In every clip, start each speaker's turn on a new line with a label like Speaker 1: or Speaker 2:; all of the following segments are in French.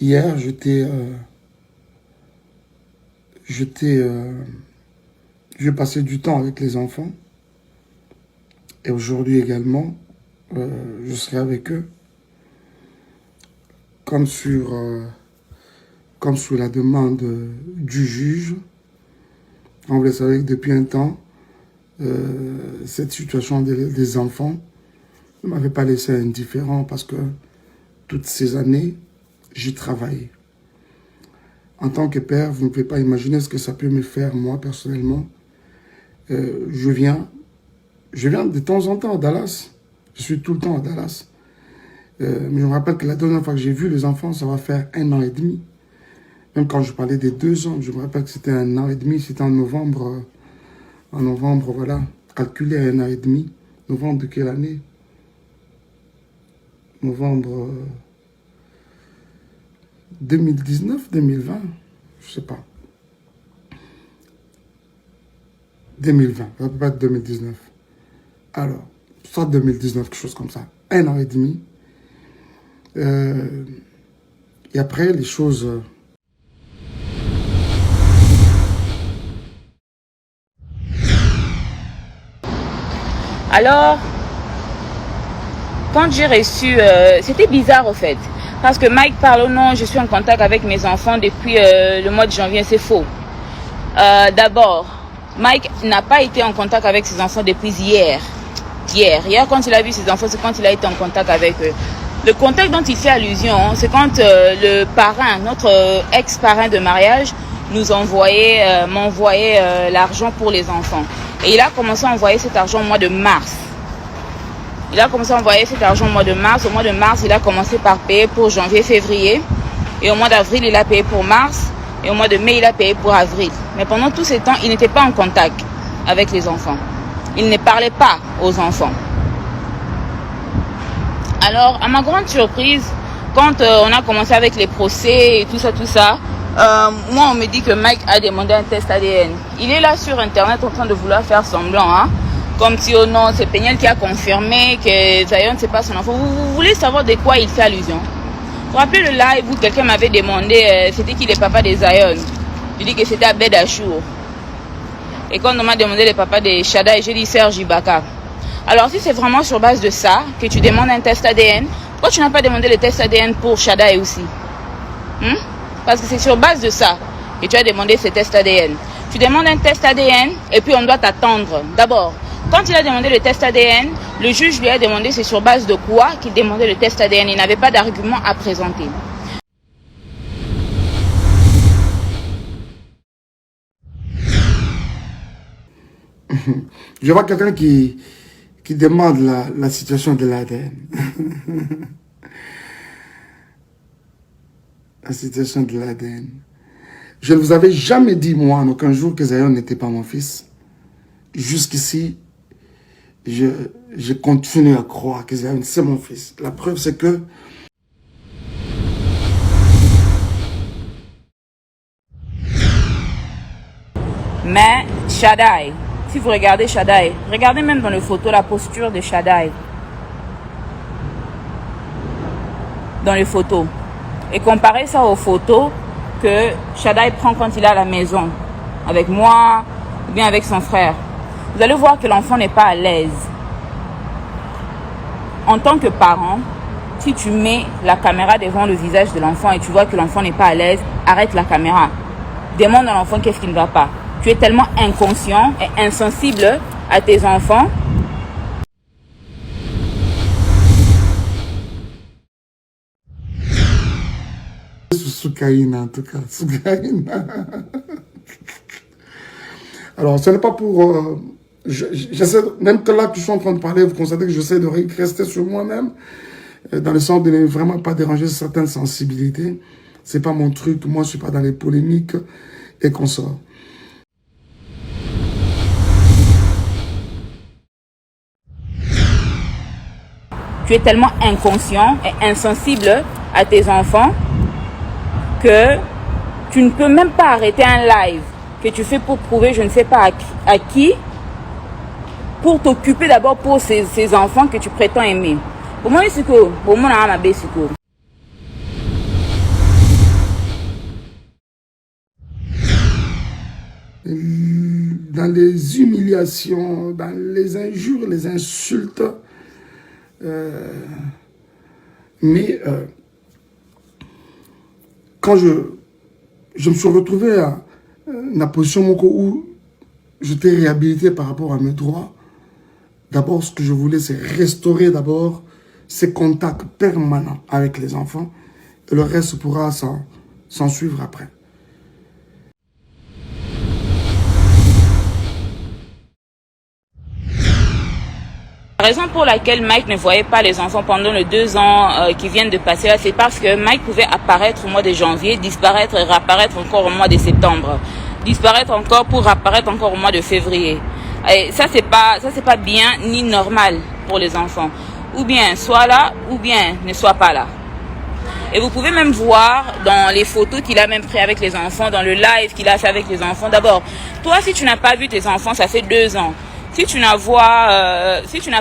Speaker 1: Hier, j'ai passé du temps avec les enfants. Et aujourd'hui également, je serai avec eux. Comme sur la demande du juge. Comme vous le savez, depuis un temps, cette situation des enfants ne m'avait pas laissé indifférent parce que toutes ces années, j'y travaille. En tant que père, vous ne pouvez pas imaginer ce que ça peut me faire, moi, personnellement. Je viens de temps en temps à Dallas. Je suis tout le temps à Dallas. Mais je me rappelle que la dernière fois que j'ai vu les enfants, ça va faire 1 an et demi. Même quand je parlais des 2 ans, je me rappelle que c'était 1 an et demi. C'était en novembre. En novembre, voilà. Calculé à 1 an et demi. Novembre de quelle année? Novembre 2019, 2020, je sais pas. 2020, ça peut pas être 2019. Alors, soit 2019, quelque chose comme ça. 1 an et demi. Et après, les choses...
Speaker 2: Alors, quand j'ai reçu... c'était bizarre au fait. Parce que Mike parle au nom, je suis en contact avec mes enfants depuis le mois de janvier, c'est faux. D'abord, Mike n'a pas été en contact avec ses enfants depuis hier. Hier, quand il a vu ses enfants, c'est quand il a été en contact avec eux. Le contexte dont il fait allusion, c'est quand le parrain, notre ex-parrain de mariage, m'envoyait l'argent pour les enfants. Et il a commencé à envoyer cet argent au mois de mars. Il a commencé à envoyer cet argent au mois de mars. Au mois de mars, il a commencé par payer pour janvier, février. Et au mois d'avril, il a payé pour mars. Et au mois de mai, il a payé pour avril. Mais pendant tous ces temps, il n'était pas en contact avec les enfants. Il ne parlait pas aux enfants. Alors, à ma grande surprise, quand on a commencé avec les procès et tout ça, moi, on me dit que Mike a demandé un test ADN. Il est là sur Internet en train de vouloir faire semblant, hein. Comme si, oh non, c'est Peniel qui a confirmé que Zion, c'est pas son enfant. Vous voulez savoir de quoi il fait allusion? Vous vous rappelez le live où quelqu'un m'avait demandé, c'était qui le papa de Zion? Je dis que c'était Abed Achour. Et quand on m'a demandé le papa de Shaddai, j'ai dit Serge Ibaka. Alors si c'est vraiment sur base de ça que tu demandes un test ADN, pourquoi tu n'as pas demandé le test ADN pour Shaddai aussi? Parce que c'est sur base de ça que tu as demandé ce test ADN. Tu demandes un test ADN et puis on doit t'attendre. D'abord, quand il a demandé le test ADN, le juge lui a demandé c'est sur base de quoi qu'il demandait le test ADN. Il n'avait pas d'argument à présenter.
Speaker 1: Je vois quelqu'un qui demande la situation de l'ADN. La situation de l'ADN. Je ne vous avais jamais dit, moi, en aucun jour, que Zion n'était pas mon fils. Jusqu'ici, je continue à croire que Zion, c'est mon fils. La preuve, c'est que...
Speaker 2: Mais Shaddai, si vous regardez Shaddai, regardez même dans les photos la posture de Shaddai. Dans les photos. Et comparez ça aux photos que Shaddai prend quand il est à la maison. Avec moi, ou bien avec son frère. Vous allez voir que l'enfant n'est pas à l'aise. En tant que parent, si tu mets la caméra devant le visage de l'enfant et tu vois que l'enfant n'est pas à l'aise, arrête la caméra. Demande à l'enfant qu'est-ce qui ne va pas. Tu es tellement inconscient et insensible à tes enfants.
Speaker 1: Soukaïna, en tout cas. Soukaïna. Alors, ce n'est pas pour... j'essaie, même que là que je suis en train de parler, vous constatez que j'essaie de rester sur moi-même, dans le sens de ne vraiment pas déranger certaines sensibilités. C'est pas mon truc. Moi, je suis pas dans les polémiques et consorts.
Speaker 2: Tu es tellement inconscient et insensible à tes enfants que tu ne peux même pas arrêter un live que tu fais pour prouver je ne sais pas à qui, pour t'occuper d'abord pour ces enfants que tu prétends aimer. Pour moi, c'est que pour moi,
Speaker 1: dans les humiliations, dans les injures, les insultes. Mais quand je me suis retrouvé à la position où j'étais réhabilité par rapport à mes droits, d'abord, ce que je voulais, c'est restaurer d'abord ces contacts permanents avec les enfants. Et le reste pourra s'en suivre après.
Speaker 2: La raison pour laquelle Mike ne voyait pas les enfants pendant les 2 ans qui viennent de passer là, c'est parce que Mike pouvait apparaître au mois de janvier, disparaître et réapparaître encore au mois de septembre, disparaître encore pour apparaître encore au mois de février. Et ça c'est pas bien ni normal pour les enfants. Ou bien soit là, ou bien ne soit pas là. Et vous pouvez même voir dans les photos qu'il a même pris avec les enfants, dans le live qu'il a fait avec les enfants. D'abord, toi si tu n'as pas vu tes enfants, ça fait 2 ans. Si tu n'as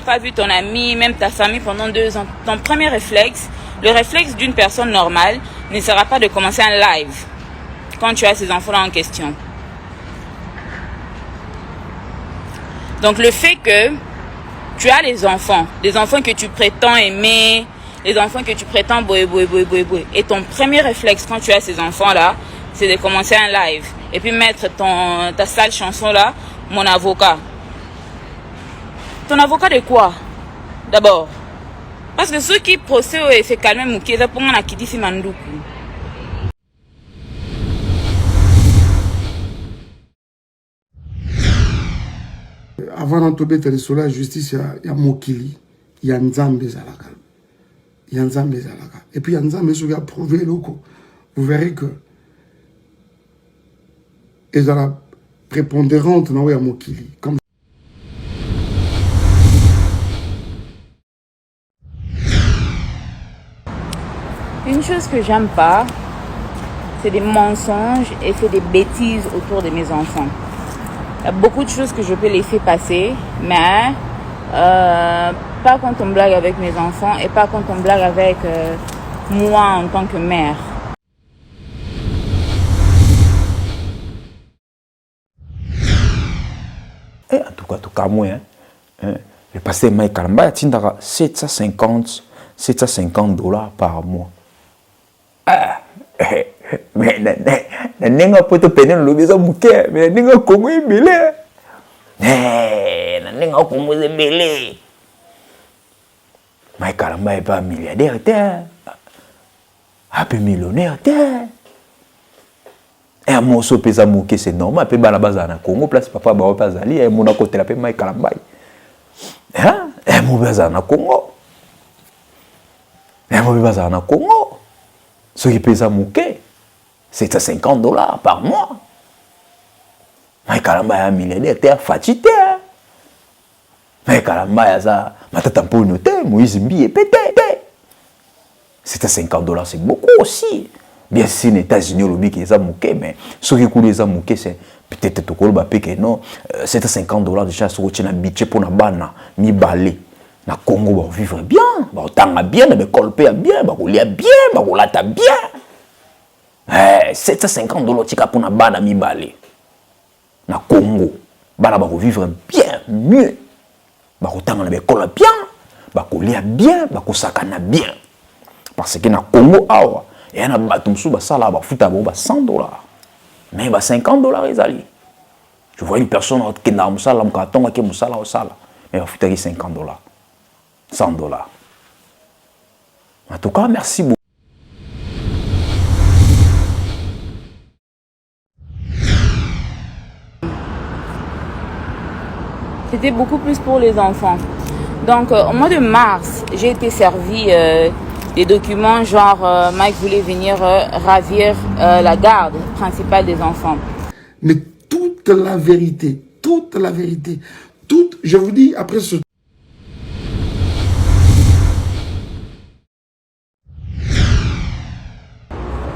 Speaker 2: pas vu ton ami, même ta famille pendant 2 ans, ton premier réflexe, le réflexe d'une personne normale, ne sera pas de commencer un live quand tu as ces enfants-là en question. Donc le fait que tu as les enfants que tu prétends aimer, les enfants que tu prétends boé, et ton premier réflexe quand tu as ces enfants-là, c'est de commencer un live et puis mettre ta sale chanson-là, mon avocat. Ton avocat de quoi? D'abord. Parce que ceux qui procèdent et fait calmer Mouké, c'est pour moi qui dit Mandoukou.
Speaker 1: Avant d'entrer sur la justice, il y a Mokili, il y a Nzambe Zalaka. Il y a Nzambe Zalaka. Et puis il y a Nzambe qui a prouvé loco. Vous verrez que ils ont la prépondérante dans Mokili. Comme
Speaker 2: une chose que j'aime pas, c'est des mensonges et c'est des bêtises autour de mes enfants. Il y a beaucoup de choses que je peux laisser passer, mais pas quand on blague avec mes enfants et pas quand on blague avec moi en tant que mère.
Speaker 3: En tout cas, moi, le pasteur Mike Kalamba a 750 $ par mois. Mais nenga poto pene no lobiza muke, mais nenga Congo ebele. Nenga Congo ebele. Mike Kalamba est pas milliardaire, un peu millionnaire, et un morceau pesa muke c'est normal, pe bana bazana Congo place papa ba pas ali et mon côté la pe Mike Kalamba. Hein? Et mon bazana Congo. Et mon bazana Congo. Ce qui pèse à Mouké, c'est à 50 $ par mois. Mike Kalamba est un millionnaire, t'es fatigué. Mike Kalamba est un matatamponoté, Moïse Mbi est pété. C'est à 50 $, c'est beaucoup aussi. Bien sûr, les États-Unis, le bic est à Mouké, mais ce qui coule à Mouké, c'est peut-être tout le monde que non. C'est à 50 $ déjà, ce qui est un budget pour la bana, mi balé. Na Congo va vivre bien, va tanga bien, va colper bien, va rouler bien, va rouler bien. 750 $ tika pour na bana mi balé. Na Congo, bana va vivre bien, mieux. Va tanga na coller bien, va couler bien, va sakana bien. Parce que na Congo awa, et na batumsu ba sala ba futa ba 100 $. Mais ba 50 $ les alliés. Je vois une personne qui n'a pas musala, mkatonga qui musala au sala, mais va futa 50 $. 100 $. En tout cas, merci beaucoup.
Speaker 2: C'était beaucoup plus pour les enfants. Donc, au mois de mars, j'ai été servi des documents genre Mike voulait venir ravir la garde principale des enfants.
Speaker 1: Mais toute la vérité, je vous dis, après ce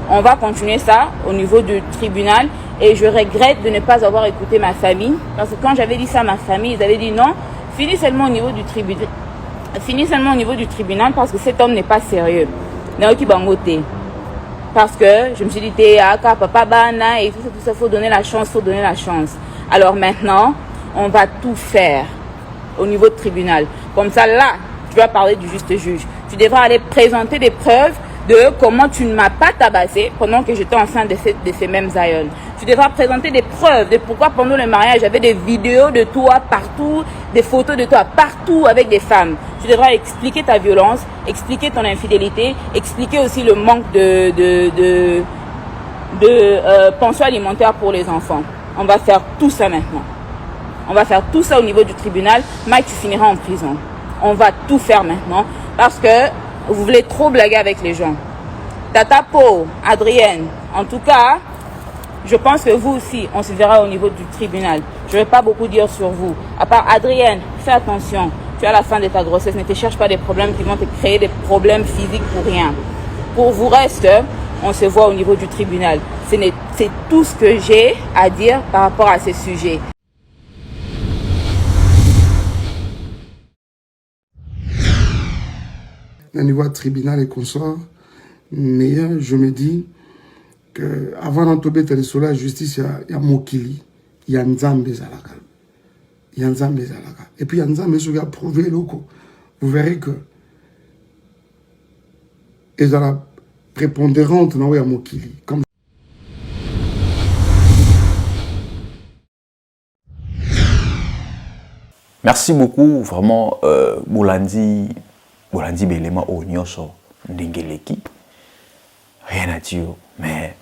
Speaker 2: on va continuer ça au niveau du tribunal et je regrette de ne pas avoir écouté ma famille parce que quand j'avais dit ça à ma famille, ils avaient dit non, finis seulement au niveau du tribunal. Finis seulement au niveau du tribunal parce que cet homme n'est pas sérieux. Naoki Bangote. parce que je me suis dit, papa, bana, et tout ça, faut donner la chance, faut donner la chance. Alors maintenant, on va tout faire au niveau de tribunal. Comme ça, là, tu vas parler du juste juge. Tu devras aller présenter des preuves de comment tu ne m'as pas tabassé pendant que j'étais enceinte de ces mêmes aïeuls. Tu devras présenter des preuves de pourquoi pendant le mariage, j'avais des vidéos de toi partout, des photos de toi partout avec des femmes. Tu devras expliquer ta violence, expliquer ton infidélité, expliquer aussi le manque de pension alimentaire pour les enfants. On va faire tout ça maintenant. On va faire tout ça au niveau du tribunal. Mike, tu finiras en prison. On va tout faire maintenant parce que vous voulez trop blaguer avec les gens. Tata Po, Adrienne, en tout cas, je pense que vous aussi, on se verra au niveau du tribunal. Je ne vais pas beaucoup dire sur vous. À part Adrienne, fais attention. Tu es à la fin de ta grossesse. Ne te cherche pas des problèmes qui vont te créer des problèmes physiques pour rien. Pour vous reste, on se voit au niveau du tribunal. C'est tout ce que j'ai à dire par rapport à ce sujet.
Speaker 1: Au niveau tribunal et consort, mais je me dis que avant d'entrer sur la justice, il y a Mokili, il y a Nzambe Zalaka. Il y a Nzambe Zalaka. Et puis il y a Nzambe qui a prouvé locaux. Vous verrez que ils ont la prépondérante dans le Mokili. Comme
Speaker 3: Merci beaucoup, vraiment, Bolandi Belema Onyoso Ndengeleki. Rien à dire, mais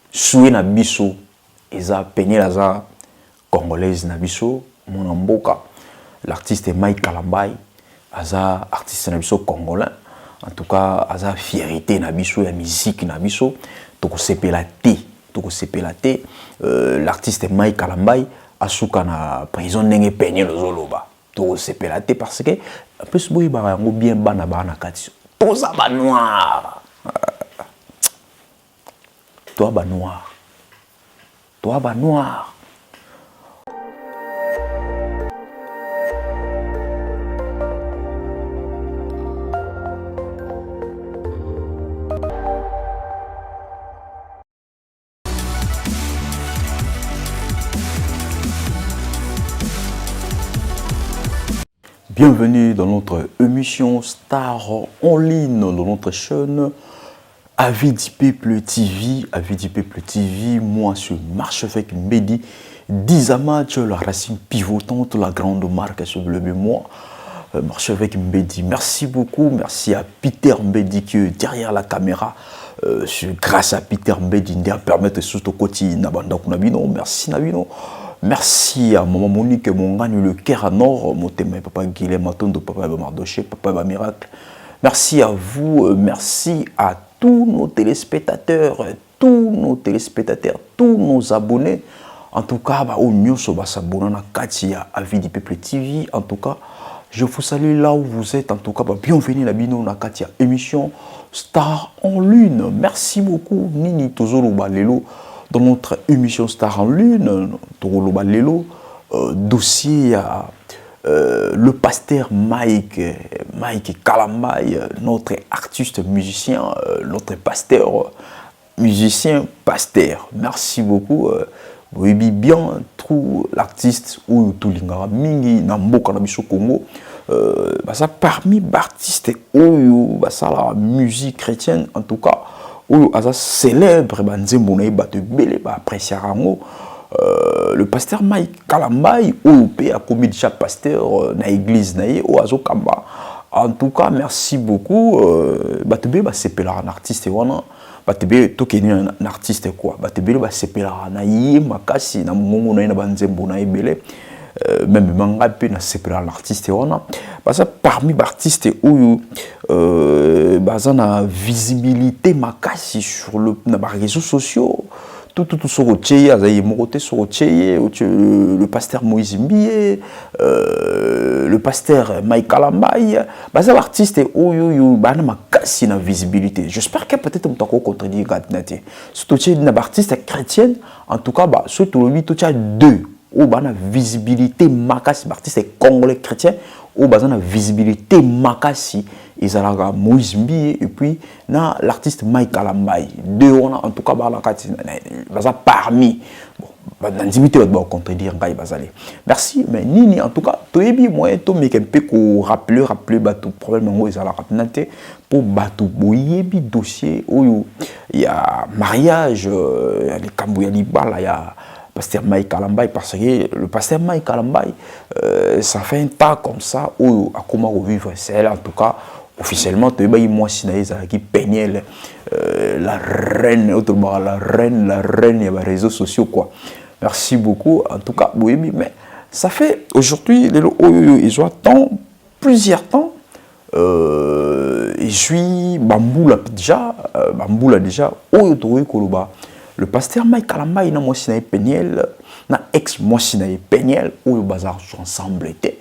Speaker 3: soué na biso, eza peigné la congolaise na biso, mon amboka. L'artiste Mike Kalambay, aza artiste na biso congolais. En tout cas, aza fierté na biso, la musique na biso, toko sepela te. L'artiste Mike Kalambay asuka na prison ndenge peigné le zoloba. Toko sepela te parce que en plus boy ba yango bien bana kati. Toza ba noir. Toi ba noir. Toi ba noir. Bienvenue dans notre émission Star en ligne, dans notre chaîne Avis du Peuple TV. Avis du Peuple TV, moi je marche avec Mbedi Dizama, la racine pivotante, la grande marque sur le mémoire. Marche avec Mbedi. Merci beaucoup, merci à Peter Mbedi qui est derrière la caméra. Grâce à Peter Mbedi, il permettre surtout côté Nabanda Kunabino. Merci Nabino. Merci à Maman Monique, mon gagne le cœur à nord, mon thème, papa Guilhem, Matondo, papa Mardoché, papa Miracle. Merci à vous, merci à tous nos téléspectateurs, tous nos abonnés. En tout cas, au mieux, ça va s'abonner à Katia, Avis du Peuple TV. En tout cas, je vous salue là où vous êtes. En tout cas, bienvenue la bino na Katia émission Star en Lune. Merci beaucoup, Nini Tozolo Balelo. Dans notre émission Star en Lune, dossier à le pasteur Mike Kalambay, notre artiste musicien, notre pasteur musicien pasteur. Merci beaucoup. Oui, bien, tout l'artiste ou tout l'ingara mingi namboka na biso Congo. Ça parmi artistes ou ça la musique chrétienne en tout cas. Ou asa célèbre banzembo na bato belé ba apprécier rango le pasteur Mike Kalambay ou pe a commis déjà pasteur na église na ye ou azo kamba. En tout cas merci beaucoup bato be ba sepela un artiste wana bato be to keni un artiste quoi bato be ba sepela na ye makasi na mongo na banzembo na belé même manga pe na sepela l'artiste wana parce que parmi les artistes où na visibilité makasi sur les réseaux sociaux tout sur le pasteur Moïse Mbié le pasteur Mike Kalambay l'artiste où na makasi na visibilité. J'espère que peut-être m'tako contredire gatnati surtout na artiste chrétienne en tout cas surtout lui tout deux où bana visibilité makasi artiste congolais chrétien où bazana visibilité makasi ezalaka Moïse Mbie et puis na l'artiste Mike Kalambai deux on a en tout cas bala kati baza parmi bon bandimité va contredire ngai bazali merci mais nini en tout cas toyebi moyen to meke mpe ko rappeler bato problème ngo ezalaka nate pour bato boyebi dossier oyo ya mariage ya likambo ya libala ya pasteur Mike Kalambai parce que le pasteur Mike Kalambai ça fait un temps comme ça où à comment revivre c'est en tout cas officiellement tu es moi sinaïsa qui peignait la reine autrement la reine des réseaux sociaux quoi merci beaucoup en tout cas oui mais ça fait aujourd'hui ils ont temps plusieurs temps et suis bamboula déjà oyo koloba le pasteur Mike Kalambai na moi sinaï peignel na ex moi sinaï peignel oyo bazar ensemble était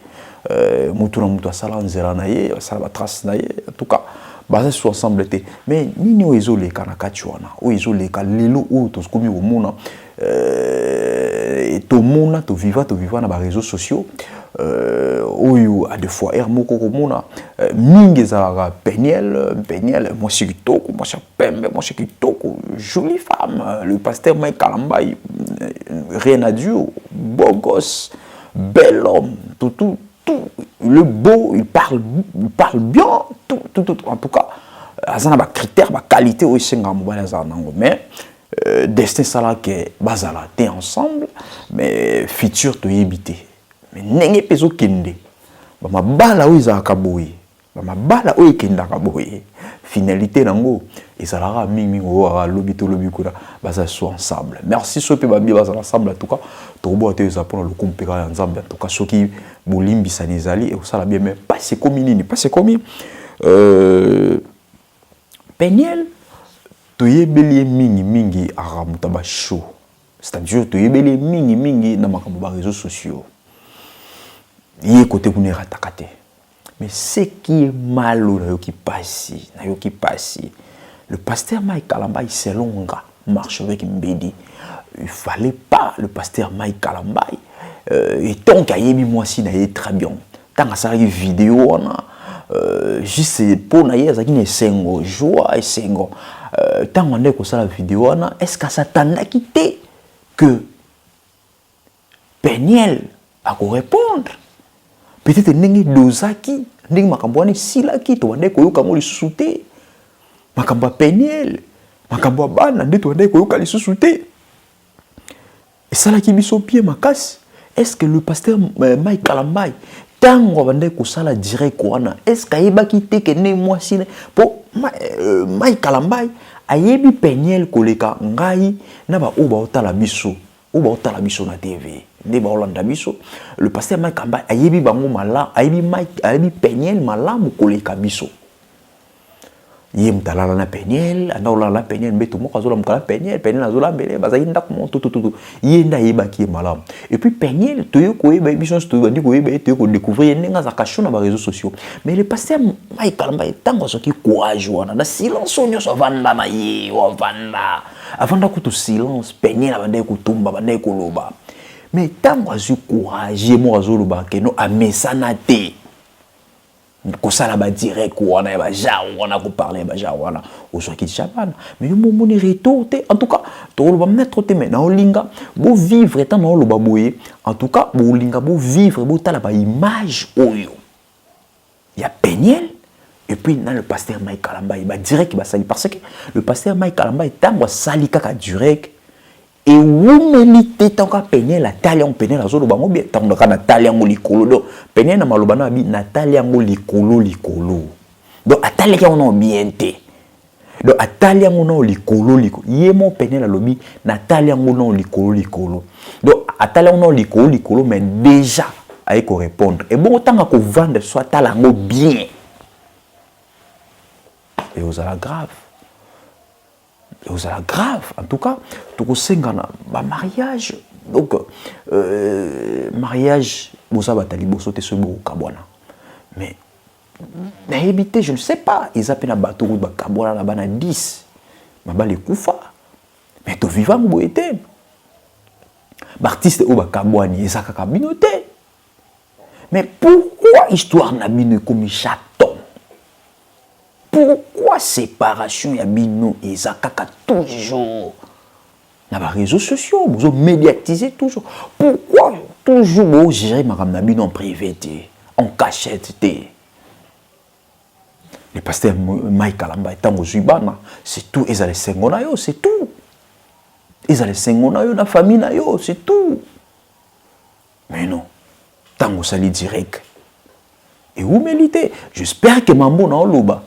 Speaker 3: mutuna mutu asala nzela na ye asala batrace na ye en tout cas baza so ensemble te mais nini oyo ezoleka na kati wana oyo ezoleka lelo oyo tokomi komona tomona toviva na baréseaux sociaux oyo a des fois moko komona mingi ezalaka peniel mwasi kitoko mwasi pembe mwasi kitoko jolie femme le pasteur Mike Kalambai rien à dire beau gosse bel homme tout le beau, il parle bien, tout. En tout cas, il y a des critères, des qualités, mais destin sala que bazala t'es ensemble, mais futur te éviter. Mais n'engé peso kende, ma bala où ils a kaboui, ma bala où ils kenda kaboui. Finalité nango, et ça la mimi ou lobito lobikura, baza soit ensemble. Merci sopi babi baza ensemble en tout cas. Tobo ate za pour le compéra ensemble en tout cas ceux qui bolimbi sanizali et ça la bien mais pas c'est comme nini, pas c'est comme Peniel toyebeli mingi aramuta ba show. C'est-à-dire toyebeli mingi na makambo ba réseaux sociaux. Yé côté kuna ratakate. Mais ce qui est mal qui passe, le pasteur Mike Kalambai selon nga marche avec Mbedi. Il fallait pas le pasteur Mike Kalambai et tant qu'il y a mis moi si d'ailleurs très bien. Tant que ça arrive vidéo on a juste pour naïe ça qui n'est sengo joie et sengo. Tant on est comme ça la vidéo on a est-ce que ça t'a quitté que Peniel a quoi répondre? Peut-être nengi dozaki nengi makambo wana silaki to wande koyoka ngo lisuté makambo Peniel makambo bana nde to wande koyoka lisuté et ça la ki biso pied makasi est-ce que le pasteur Mike Kalambai tango wande ko sala direct wana est-ce kayebaki te ke ne moi sine po Mike Kalambai ayebi Peniel koleka ngai na ba oba otala biso na TV le pasteur Mike Kalambai ayebi bango mala ayebi Peniel malamu koleka biso yem talala na Peniel anaola na Peniel mbeto moko azola mukala Peniel azola mbele bazaki ndako monto tout yenda yebaki malamu et puis Peniel toyo koyeba biso to bandi koyeba toyo ko découvrir nenga za kasho na réseaux sociaux mais le pasteur Mike Kalambai tango soki courage wana na silence onyo so vanda na ye o vanda avanda ko to silence Peniel avanda ko tumba banda ko loba mais tango azu courage mo azoloba ke no amesana te ko sala ba direct wana ba ja wana ko parler ba ja wana o so ki chabana mais yo mo ni retour te en tout cas to lo ba mettre te mais na olinga bo vivre tant na lo ba boye en tout cas bo olinga bo vivre bo tala ba image oyo ya Peniel et puis dans le pasteur Mike Kalambai ba direct ba sali parce que le pasteur Mike Kalambai tango sali kaka direct et où melite tant ka Peniel la talia on Peniel azo lo bango bien tant ka na talia ngo likolo do Peniel na malobana bi na talia ngo likolo donc atalia ka on bien te donc atalia ngo no likolo yemo Peniel la lobi na talia ngo no likolo donc atalia ngo no likolo mais déjà ay ko répondre et bon tant ko vendre soit tala ngo bien et aux ala grave en tout cas tout sengana ba mariage donc mariage bosa batali boso te sebo kabwana mais na habité je ne sais pas ils appellent na bateau ba kabwana na bana 10 mabale kufa mais to vivant boete L'artiste ou bakabwani et ça kakabinoté. Mais pourquoi histoire n'a bino comme chaton? Pourquoi séparation y a bino et ça kaka toujours? Dans les réseaux sociaux, vous médiatisez toujours. Pourquoi toujours vous gérez ma bino en privé, en cachette? Le pasteur Mike Kalamba est en Zubana, c'est tout. Ils allaient s'engonayo, c'est tout. Ils allaient s'engonayo, la famille nayo, c'est tout. Mais non, tant que ça direct. Et vous méritez. J'espère que mambo na oloba.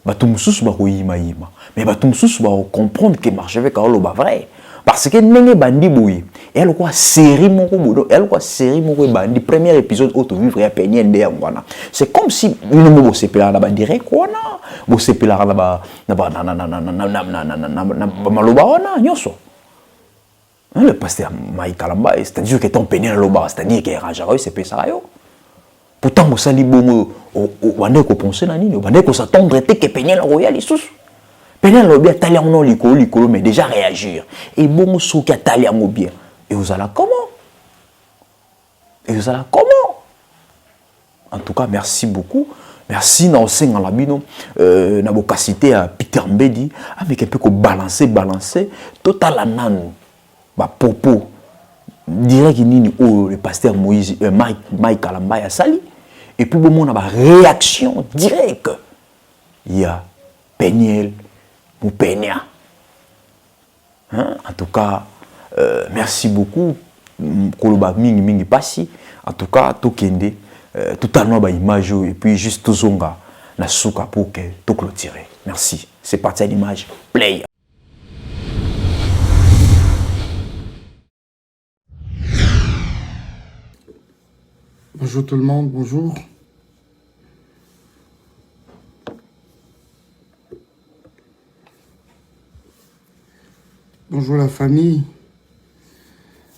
Speaker 3: Batumsus ba koyima yima. Mais batumsus ba comprendre que marche avec oloba vrai. Parce que nenge bandi boui. Elle quoi série mon bodo, elle quoi série mon bandi premier épisode auto vivre ya peigner ndé ngwana. C'est comme si une mo sepela na ba direct quoi na. Bo sepela na ba maloba wana nyoso. Le pasteur Mike Kalamba, c'est-à-dire que ton peigner loba, c'est-à-dire que rajaro c'est pesa yo. Pourtant mo sali bongo wande ko penser na nini, wande ko s'attendre te que peigner le royal isus. Peigner le bien talian non likolo mais déjà réagir. Et bongo so ki talian bien. Et vous allez comment? Et vous allez comment? En tout cas, merci beaucoup. Merci na osenga la bino na bokasité à Peter Mbedi avec un peu ko balancer total anan ba popo direct nini le pasteur Moïse Mike Kalamba ya sali et puis bon on a ba réaction directe. Il y a Peniel Moupenia. Hein? En tout cas, merci beaucoup. Koloba mingi passi. En tout cas, tout kende, totalement ba image et puis juste tout zonga na souka pour que tout clôturer. Merci. C'est parti à l'image. Play.
Speaker 1: Bonjour tout le monde, bonjour. Bonjour la famille.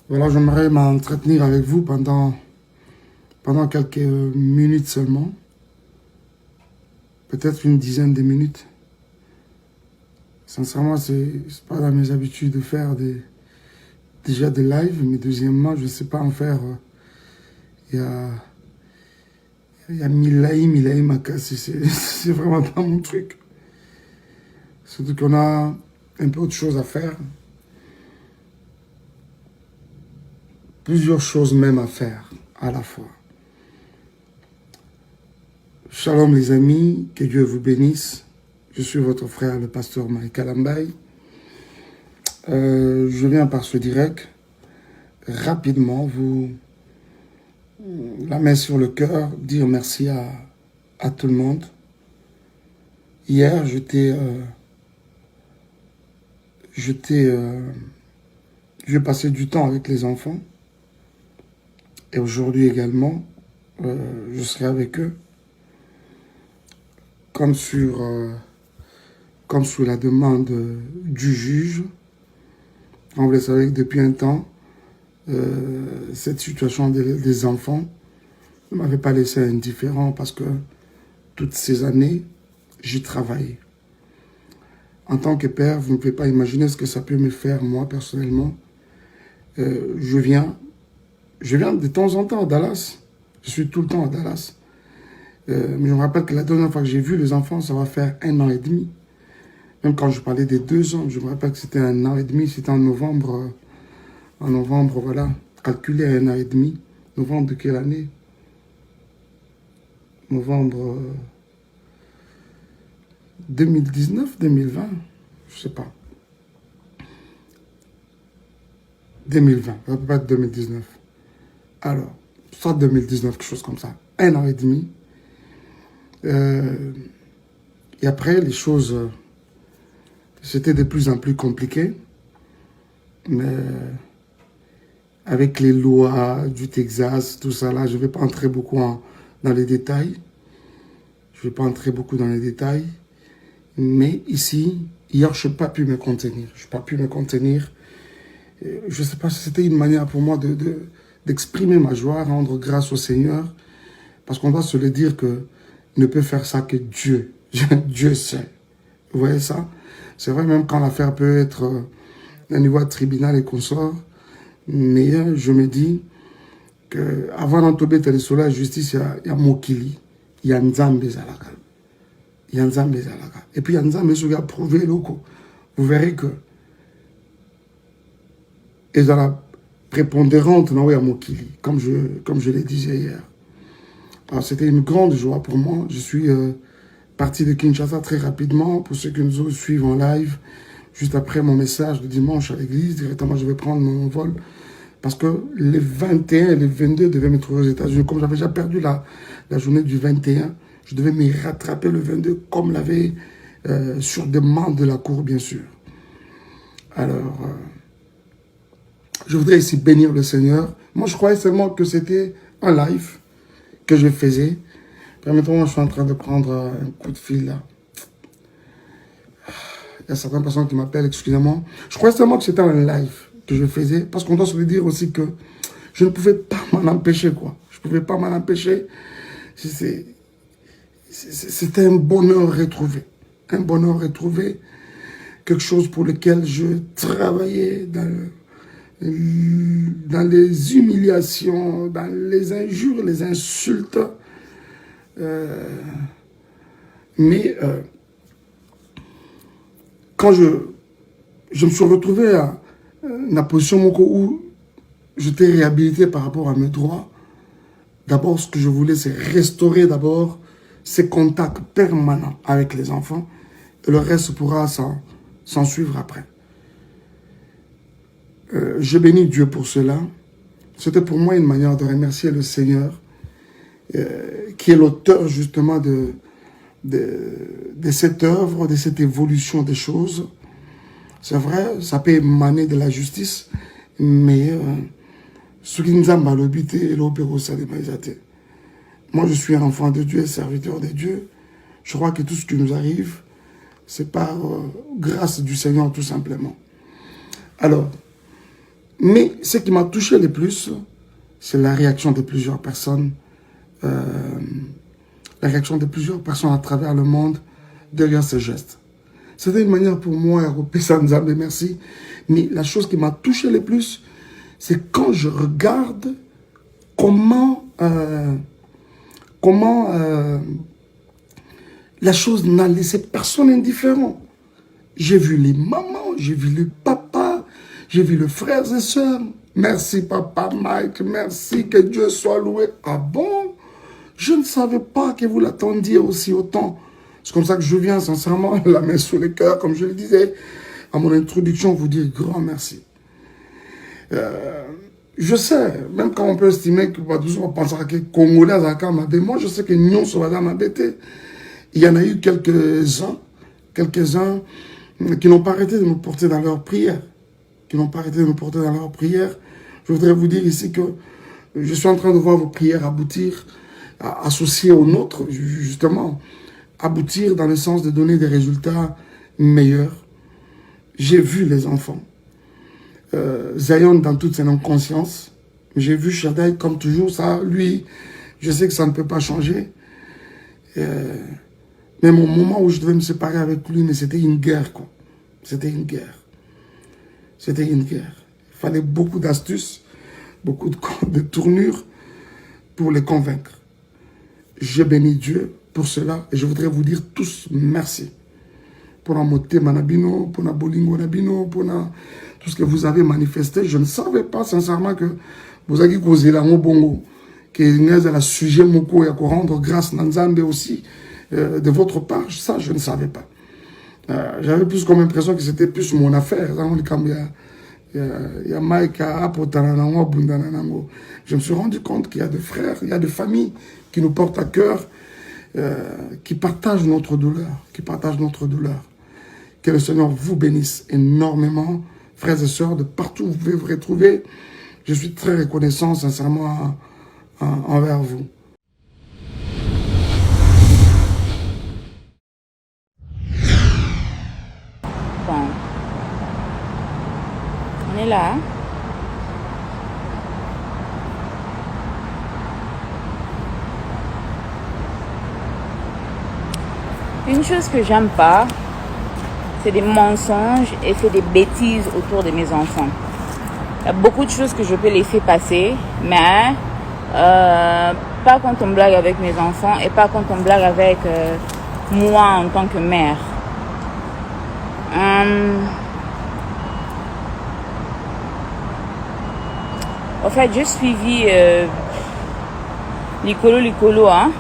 Speaker 1: Voilà, j'aimerais m'entretenir avec vous pendant quelques minutes seulement. Peut-être une dizaine de minutes. Sincèrement, c'est pas dans mes habitudes de faire déjà des lives, mais deuxièmement, je ne sais pas en faire. Il y a Milaïm à casser, c'est vraiment pas mon truc. Surtout qu'on a un peu autre chose à faire. Plusieurs choses même à faire à la fois. Shalom les amis, que Dieu vous bénisse. Je suis votre frère, le pasteur Mike Kalamba. Je viens par ce direct, rapidement, la main sur le cœur, dire merci à tout le monde. Hier, j'ai passé du temps avec les enfants. Et aujourd'hui également, je serai avec eux. Comme sur la demande du juge. Vous le savez que depuis un temps, cette situation des enfants ne m'avait pas laissé indifférent parce que toutes ces années, j'y travaillé. En tant que père, vous ne pouvez pas imaginer ce que ça peut me faire, moi, personnellement. Je viens de temps en temps à Dallas. Je suis tout le temps à Dallas. Mais je me rappelle que la dernière fois que j'ai vu les enfants, ça va faire 1 an et demi. Même quand je parlais des 2 ans, je me rappelle que c'était 1 an et demi. C'était en novembre. En novembre, voilà. Calculé à 1 an et demi. Novembre de quelle année? Novembre 2019, 2020, je sais pas. 2020, ça peut pas être 2019. Alors, soit 2019, quelque chose comme ça. 1 an et demi. Et après, les choses, c'était de plus en plus compliqué. Mais avec les lois du Texas, tout ça là, je ne vais pas entrer beaucoup dans les détails. Je ne vais pas entrer beaucoup dans les détails. Mais ici, hier, je n'ai pas pu me contenir. Je n'ai pas pu me contenir. Je ne sais pas si c'était une manière pour moi d'exprimer ma joie, rendre grâce au Seigneur. Parce qu'on doit se le dire que ne peut faire ça que Dieu. Dieu sait. Vous voyez ça? C'est vrai, même quand l'affaire peut être au niveau de tribunal et consorts, Mais je me dis qu'avant d'entrer sur la justice, il y a Mokili, il y a Nzambe Zalaka. Il y a Nzambe Zalaka. Et puis il y a Nzambe qui a prouvé loko. Vous verrez que ils ont la prépondérante dans Mokili, comme je l'ai dit hier. Alors c'était une grande joie pour moi. Je suis parti de Kinshasa très rapidement. Pour ceux qui nous suivent en live, juste après mon message de dimanche à l'église, directement je vais prendre mon vol. Parce que les 21 et les 22 devaient me trouver aux États-Unis. Comme j'avais déjà perdu la journée du 21, je devais me rattraper le 22 comme l'avait sur demande de la cour, bien sûr. Alors, je voudrais ici bénir le Seigneur. Moi, je croyais seulement que c'était un live que je faisais. Permettez-moi, je suis en train de prendre un coup de fil là. Il y a certaines personnes qui m'appellent, excusez-moi. Je croyais seulement que c'était un live que je faisais, parce qu'on doit se le dire aussi que je ne pouvais pas m'en empêcher, quoi. Je ne pouvais pas m'en empêcher. C'était un bonheur retrouvé. Un bonheur retrouvé. Quelque chose pour lequel je travaillais dans les humiliations, dans les injures, les insultes. Mais quand je me suis retrouvé à la position où j'étais réhabilité par rapport à mes droits, d'abord ce que je voulais c'est restaurer d'abord ces contacts permanents avec les enfants et le reste pourra s'en suivre après. Je bénis Dieu pour cela. C'était pour moi une manière de remercier le Seigneur qui est l'auteur justement de cette œuvre, de cette évolution des choses. C'est vrai, ça peut émaner de la justice, mais ce qui nous a mal habité, l'opéro, ça démaisate. Moi, je suis un enfant de Dieu, serviteur de Dieu. Je crois que tout ce qui nous arrive, c'est par grâce du Seigneur, tout simplement. Alors, mais ce qui m'a touché le plus, c'est la réaction de plusieurs personnes. La réaction de plusieurs personnes à travers le monde derrière ce geste. C'était une manière pour moi, Nzambe, merci. Mais la chose qui m'a touché le plus, c'est quand je regarde comment la chose n'a laissé personne indifférent. J'ai vu les mamans, j'ai vu les papas, j'ai vu les frères et sœurs. Merci papa Mike, merci, que Dieu soit loué. Ah bon? Je ne savais pas que vous l'attendiez aussi autant. C'est comme ça que je viens sincèrement, la main sur le cœur, comme je le disais, à mon introduction, vous dire grand merci. Je sais, même quand on peut estimer que on pense à que Congolais, moi je sais que Nyon Sobada m'a bêté. Il y en a eu quelques-uns qui n'ont pas arrêté de me porter dans leurs prières. Je voudrais vous dire ici que je suis en train de voir vos prières aboutir, associées aux nôtres, justement, aboutir dans le sens de donner des résultats meilleurs. J'ai vu les enfants. Zion dans toute son inconscience. J'ai vu Shaddai comme toujours, ça, lui, je sais que ça ne peut pas changer. Mais mon moment où je devais me séparer avec lui, mais c'était une guerre, quoi. C'était une guerre. C'était une guerre. Il fallait beaucoup d'astuces, beaucoup de tournures pour les convaincre. Je bénis Dieu pour cela et je voudrais vous dire tous merci. Pour la moté manabino, pour la bolingo nabino, pour tout ce que vous avez manifesté. Je ne savais pas sincèrement que vous avez causé la bongo, que vous avez un sujet moko et à rendre grâce Nanzambe aussi de votre part. Ça, je ne savais pas. J'avais plus comme impression que c'était plus mon affaire. Il y a Mike je me suis rendu compte qu'il y a des frères, il y a des familles qui nous portent à cœur, qui partagent notre douleur, Que le Seigneur vous bénisse énormément, frères et sœurs, de partout où vous pouvez vous retrouver. Je suis très reconnaissant, sincèrement, envers vous.
Speaker 2: Bon. On est là. Une chose que j'aime pas, c'est des mensonges et c'est des bêtises autour de mes enfants. a beaucoup de choses que je peux laisser passer, mais pas quand on blague avec mes enfants et pas quand on blague avec moi en tant que mère. En fait, j'ai suivi Licolo, hein,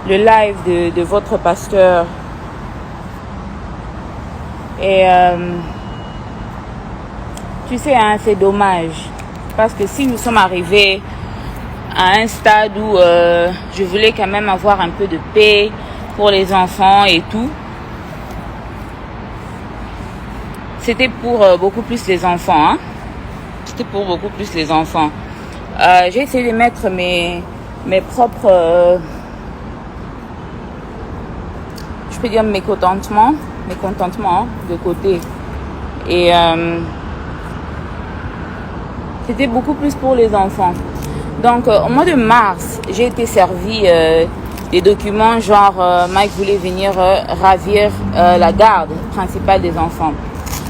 Speaker 2: le live de votre pasteur. Et tu sais, hein, c'est dommage. Parce que si nous sommes arrivés à un stade où je voulais quand même avoir un peu de paix pour les enfants et tout, c'était pour beaucoup plus les enfants. Hein. C'était pour beaucoup plus les enfants. J'ai essayé de mettre mes propres, je peux dire mécontentements de côté. Et c'était beaucoup plus pour les enfants. Donc au mois de mars, j'ai été servi des documents genre Mike voulait venir ravir la garde principale des enfants.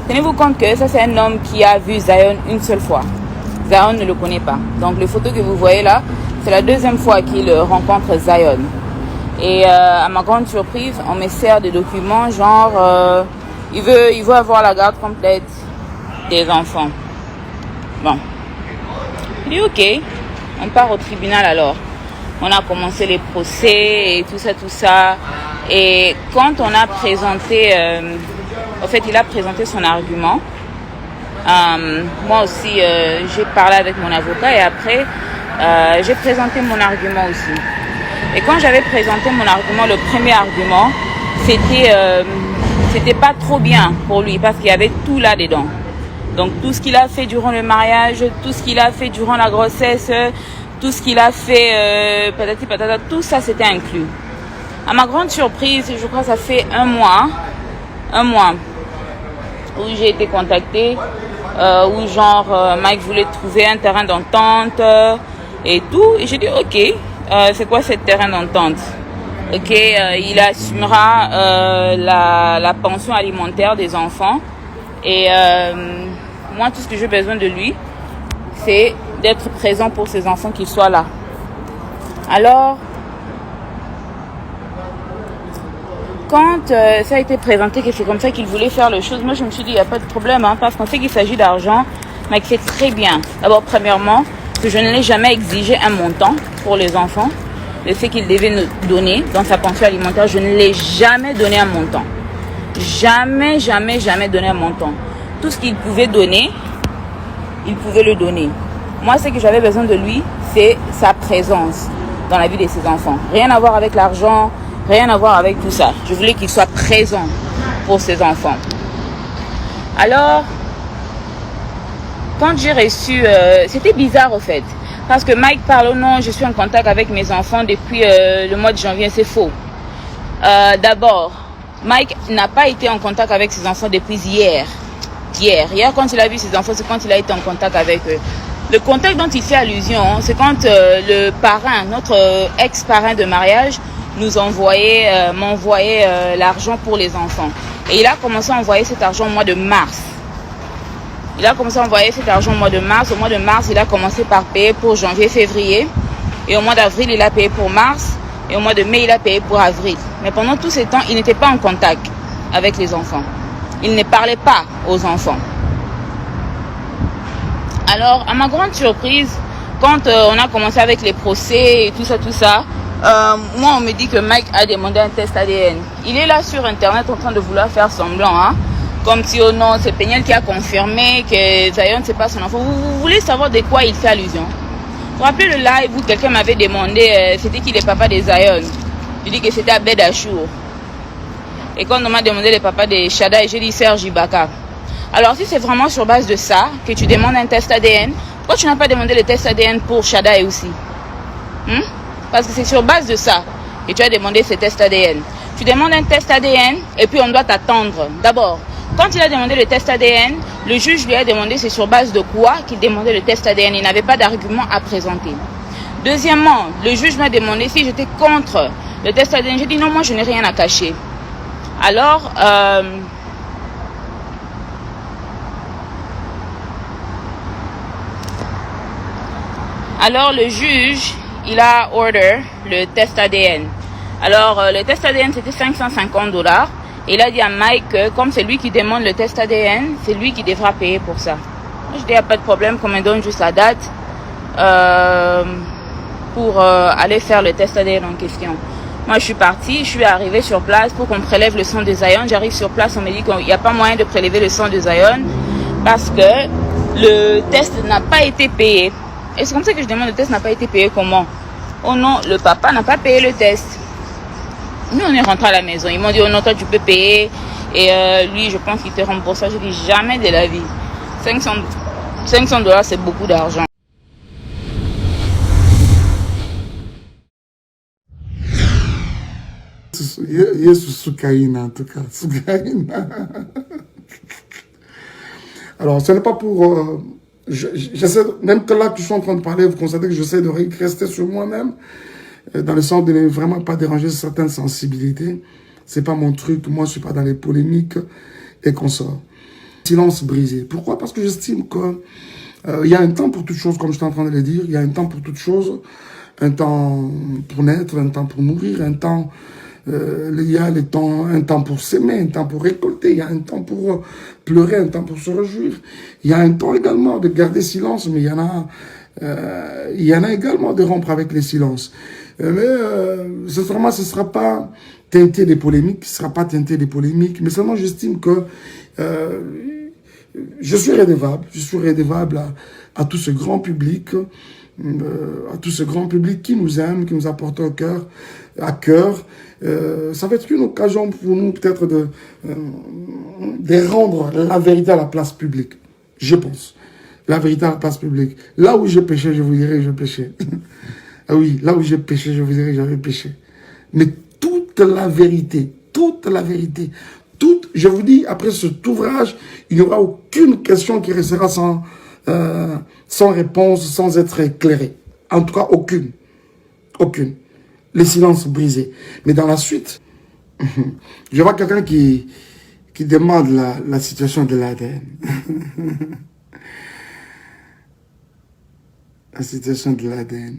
Speaker 2: Tenez-vous compte que ça c'est un homme qui a vu Zion une seule fois. Zion ne le connaît pas. Donc les photos que vous voyez là, c'est la deuxième fois qu'il rencontre Zion. Et à ma grande surprise, on me sert des documents genre il veut avoir la garde complète des enfants. Bon. Il dit ok, on part au tribunal alors. On a commencé les procès et tout ça. Et quand on a présenté, en fait il a présenté son argument. Moi aussi j'ai parlé avec mon avocat et après j'ai présenté mon argument aussi. Et quand j'avais présenté mon argument, le premier argument, c'était pas trop bien pour lui parce qu'il y avait tout là-dedans. Donc tout ce qu'il a fait durant le mariage, tout ce qu'il a fait durant la grossesse, tout ce qu'il a fait, patati patata, tout ça c'était inclus. À ma grande surprise, je crois que ça fait un mois où j'ai été contactée, où genre Mike voulait trouver un terrain d'entente et tout. Et j'ai dit ok, c'est quoi ce terrain d'entente? Ok, il assumera la pension alimentaire des enfants. Et moi, tout ce que j'ai besoin de lui, c'est d'être présent pour ses enfants, qu'ils soient là. Alors, quand ça a été présenté que c'est comme ça qu'il voulait faire les choses, moi je me suis dit, il n'y a pas de problème, hein, parce qu'on sait qu'il s'agit d'argent, mais qu'il fait très bien. D'abord, premièrement, que je ne l'ai jamais exigé un montant pour les enfants. Le fait qu'il devait nous donner dans sa pension alimentaire, je ne l'ai jamais donné un montant. Jamais donné un montant. Tout ce qu'il pouvait donner, il pouvait le donner. Moi, ce que j'avais besoin de lui, c'est sa présence dans la vie de ses enfants. Rien à voir avec l'argent, rien à voir avec tout ça. Je voulais qu'il soit présent pour ses enfants. Alors, quand j'ai reçu... c'était bizarre, au fait. Parce que Mike parle, oh non, je suis en contact avec mes enfants depuis le mois de janvier. C'est faux. D'abord, Mike n'a pas été en contact avec ses enfants depuis hier. Hier, quand il a vu ses enfants, c'est quand il a été en contact avec eux. Le contact dont il fait allusion, c'est quand le parrain, notre ex-parrain de mariage, m'envoyait l'argent pour les enfants. Et il a commencé à envoyer cet argent au mois de mars. Au mois de mars, il a commencé par payer pour janvier, février. Et au mois d'avril, il a payé pour mars. Et au mois de mai, il a payé pour avril. Mais pendant tout ce temps, il n'était pas en contact avec les enfants. Il ne parlait pas aux enfants. Alors, à ma grande surprise, quand on a commencé avec les procès et tout ça, moi, on me dit que Mike a demandé un test ADN. Il est là sur Internet en train de vouloir faire semblant, hein. Comme si, oh non, c'est Peniel qui a confirmé que Zion, c'est pas son enfant. Vous voulez savoir de quoi il fait allusion? Vous vous rappelez le live où quelqu'un m'avait demandé, c'était qui le papa de Zion? Je dis que c'était Abed Achour. Et quand on m'a demandé le papa de Shada, j'ai dit Serge Ibaka. Alors si c'est vraiment sur base de ça que tu demandes un test ADN, pourquoi tu n'as pas demandé le test ADN pour Shada aussi? Parce que c'est sur base de ça que tu as demandé ce test ADN. Tu demandes un test ADN et puis on doit t'attendre. D'abord, quand il a demandé le test ADN, le juge lui a demandé c'est sur base de quoi qu'il demandait le test ADN. Il n'avait pas d'argument à présenter. Deuxièmement, le juge m'a demandé si j'étais contre le test ADN. J'ai dit non, moi je n'ai rien à cacher. Alors, Alors le juge, il a order le test ADN. Alors le test ADN c'était $550. Et il a dit à Mike que comme c'est lui qui demande le test ADN, c'est lui qui devra payer pour ça. Je dis, il n'y a pas de problème, qu'on me donne juste la date pour aller faire le test ADN en question. Moi, je suis partie, je suis arrivée sur place pour qu'on prélève le sang de Zion. J'arrive sur place, on me dit qu'il n'y a pas moyen de prélever le sang de Zion parce que le test n'a pas été payé. Et c'est comme ça que je demande, le test n'a pas été payé comment? Oh non, le papa n'a pas payé le test. Nous, on est rentrés à la maison. Ils m'ont dit, oh non, toi, tu peux payer. Et lui, je pense qu'il te rembourse. Je dis, jamais de la vie. $500, c'est beaucoup d'argent.
Speaker 1: Yesu Soukaina, en tout cas. Soukaina. Alors, ce n'est pas pour... j'essaie, même que là que je suis en train de parler, vous constatez que j'essaie de rester sur moi-même, dans le sens de ne vraiment pas déranger certaines sensibilités. C'est pas mon truc, moi je suis pas dans les polémiques et qu'on sort. Silence brisé. Pourquoi? Parce que j'estime que il y a un temps pour toutes choses, comme je suis en train de le dire. Il y a un temps pour toutes choses. Un temps pour naître, un temps pour mourir, un temps... il y a un temps pour s'aimer, un temps pour récolter, il y a un temps pour pleurer, un temps pour se réjouir. Il y a un temps également de garder silence, mais il y en a également de rompre avec les silences. Mais ce sera pas teinté des polémiques, mais seulement j'estime que je suis redevable à tout ce grand public, qui nous aime, qui nous a porté à cœur. Ça va être une occasion pour nous peut-être de rendre la vérité à la place publique, je pense. La vérité à la place publique. Là où j'ai péché, je vous dirai que j'ai péché. Ah oui, là où j'ai péché, je vous dirai que j'avais péché. Mais toute la vérité, je vous dis, après cet ouvrage, il n'y aura aucune question qui restera sans réponse, sans être éclairée. En tout cas, aucune. Les silences brisés. Mais dans la suite, je vois quelqu'un qui demande la situation de l'ADN. La situation de l'ADN.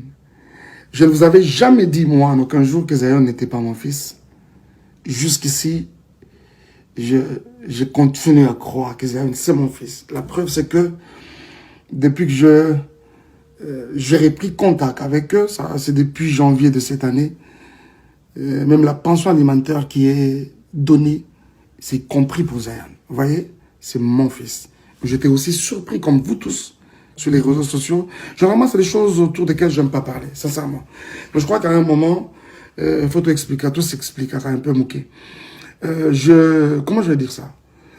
Speaker 1: Je ne vous avais jamais dit, moi, en aucun jour, que Zion n'était pas mon fils. Jusqu'ici, je continue à croire que Zion, c'est mon fils. La preuve, c'est que depuis que j'ai repris contact avec eux, c'est depuis janvier de cette année, même la pension alimentaire qui est donnée, c'est compris pour Zion. Vous voyez, c'est mon fils. J'étais aussi surpris, comme vous tous, sur les réseaux sociaux. Généralement, c'est des choses autour desquelles je n'aime pas parler, sincèrement. Mais je crois qu'à un moment, il faut tout expliquer, tout s'explique, un peu moqué. Comment je vais dire ça?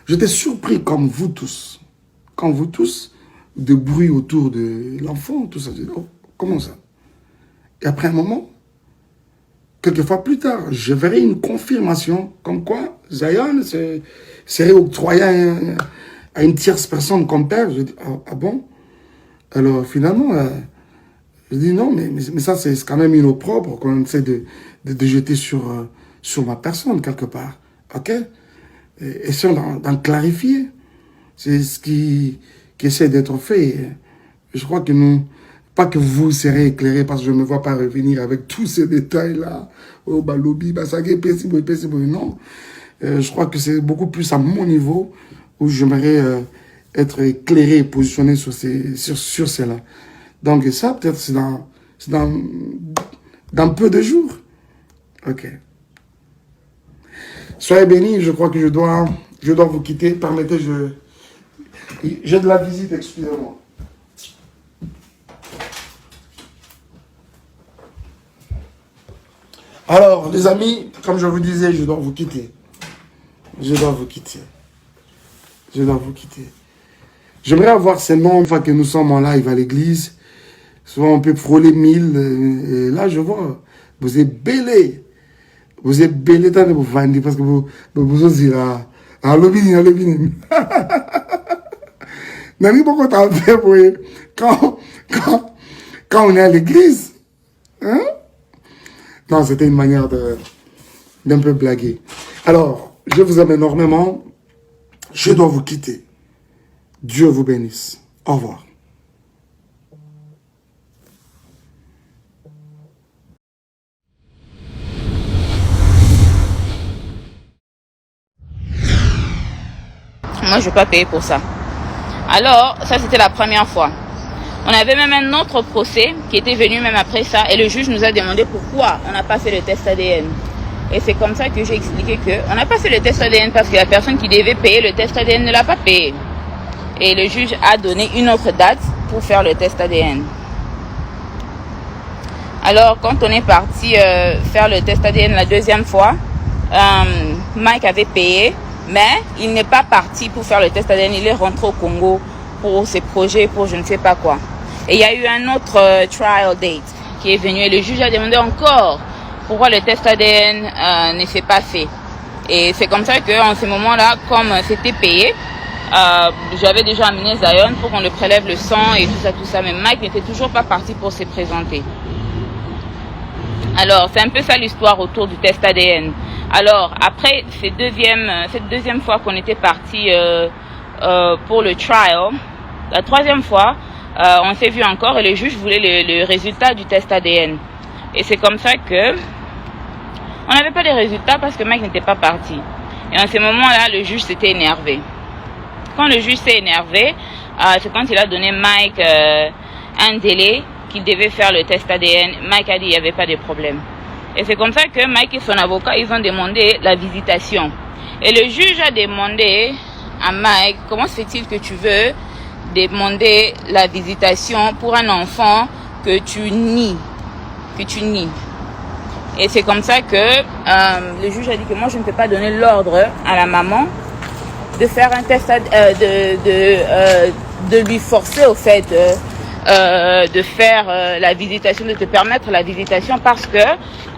Speaker 1: J'étais surpris, comme vous tous, de bruit autour de l'enfant, tout ça. Je dis, oh, comment ça? Et après un moment, quelques fois plus tard, je verrai une confirmation comme quoi Zion serait octroyé à une tierce personne comme père. Je dis, ah bon? Alors finalement, je dis non, mais ça c'est quand même une opprobre qu'on essaie de jeter sur ma personne quelque part. Ok? Essayons d'en clarifier. C'est ce qui essaie d'être fait. Je crois que pas que vous serez éclairés parce que je ne me vois pas revenir avec tous ces détails-là. Oh, balobi, basagé, non. Je crois que c'est beaucoup plus à mon niveau où j'aimerais être éclairé et positionné sur cela. Donc ça, peut-être, c'est dans peu de jours. Ok. Soyez bénis, je crois que je dois vous quitter. Permettez, j'ai de la visite, excusez-moi. Alors, les amis, comme je vous disais, je dois vous quitter. J'aimerais avoir ces noms une fois que nous sommes en live à l'église. Souvent, on peut frôler 1000. Et là, je vois, vous êtes belé. Vous êtes belé dans vos vendis parce que vous osez là. À l'obini. N'avez pas quoi t'en faire, quand on est à l'église. Hein? Non, c'était une manière d'un peu blaguer. Alors, je vous aime énormément. Je dois vous quitter. Dieu vous bénisse. Au revoir.
Speaker 2: Moi, je ne vais pas payer pour ça. Alors, ça, c'était la première fois. On avait même un autre procès qui était venu même après ça. Et le juge nous a demandé pourquoi on n'a pas fait le test ADN. Et c'est comme ça que j'ai expliqué qu'on n'a pas fait le test ADN parce que la personne qui devait payer le test ADN ne l'a pas payé. Et le juge a donné une autre date pour faire le test ADN. Alors, quand on est parti faire le test ADN la deuxième fois, Mike avait payé, mais il n'est pas parti pour faire le test ADN. Il est rentré au Congo pour ses projets, pour je ne sais pas quoi. Et il y a eu un autre trial date qui est venu et le juge a demandé encore pourquoi le test ADN ne s'est pas fait. Et c'est comme ça qu'en ce moment-là, comme c'était payé, j'avais déjà amené Zion pour qu'on le prélève le sang et tout ça. Mais Mike n'était toujours pas parti pour se présenter. Alors, c'est un peu ça l'histoire autour du test ADN. Alors, après cette deuxième fois qu'on était parti pour le trial, la troisième fois, on s'est vu encore et le juge voulait le résultat du test ADN. Et c'est comme ça que on n'avait pas de résultats parce que Mike n'était pas parti. Et en ce moment-là, le juge s'était énervé. Quand le juge s'est énervé, c'est quand il a donné Mike un délai qu'il devait faire le test ADN. Mike a dit qu'il n'y avait pas de problème. Et c'est comme ça que Mike et son avocat, ils ont demandé la visitation. Et le juge a demandé à Mike, comment se fait-il que tu veux demander la visitation pour un enfant que tu nies? Et c'est comme ça que le juge a dit que moi je ne peux pas donner l'ordre à la maman de faire un test, de lui forcer au fait de faire la visitation, de te permettre la visitation parce que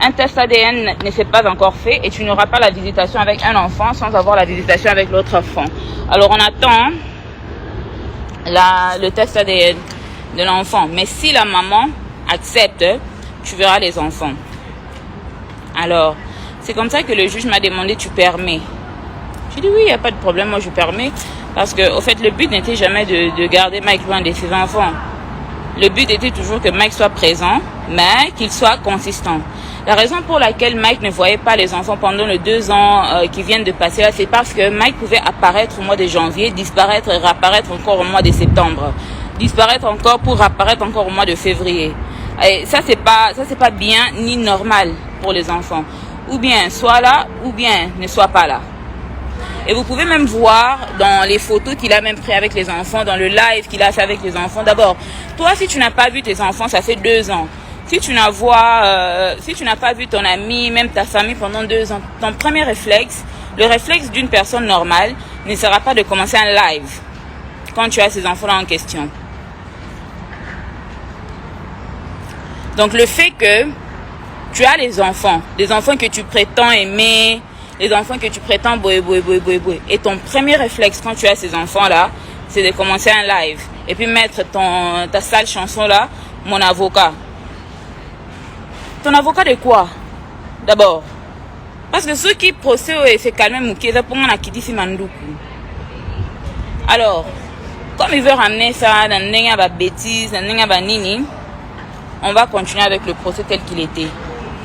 Speaker 2: un test ADN ne s'est pas encore fait et tu n'auras pas la visitation avec un enfant sans avoir la visitation avec l'autre enfant. Alors on attend le test ADN de l'enfant. Mais si la maman accepte, tu verras les enfants. Alors, c'est comme ça que le juge m'a demandé, tu permets? J'ai dit oui, il n'y a pas de problème, moi je permets. Parce que, au fait, le but n'était jamais de garder Mike loin de ses enfants. Le but était toujours que Mike soit présent, mais qu'il soit consistant. La raison pour laquelle Mike ne voyait pas les enfants pendant les 2 ans qui viennent de passer là, c'est parce que Mike pouvait apparaître au mois de janvier, disparaître et réapparaître encore au mois de septembre. Disparaître encore pour apparaître encore au mois de février. Et ça c'est pas bien ni normal pour les enfants. Ou bien sois là, ou bien ne sois pas là. Et vous pouvez même voir dans les photos qu'il a même pris avec les enfants, dans le live qu'il a fait avec les enfants. D'abord, toi si tu n'as pas vu tes enfants, ça fait 2 ans. Si tu n'as pas vu ton ami, même ta famille pendant 2 ans, ton premier réflexe, le réflexe d'une personne normale, ne sera pas de commencer un live quand tu as ces enfants-là en question. Donc le fait que tu as les enfants que tu prétends aimer, les enfants que tu prétends boué. Et ton premier réflexe quand tu as ces enfants-là, c'est de commencer un live. Et puis mettre ta sale chanson-là, mon avocat. Ton avocat de quoi? D'abord. Parce que ceux qui procèdent et se calment, Moukieza, pour moi, Nakidisi Mandoukou. Alors, comme il veut ramener ça dans une bêtise, dans une nini, on va continuer avec le procès tel qu'il était.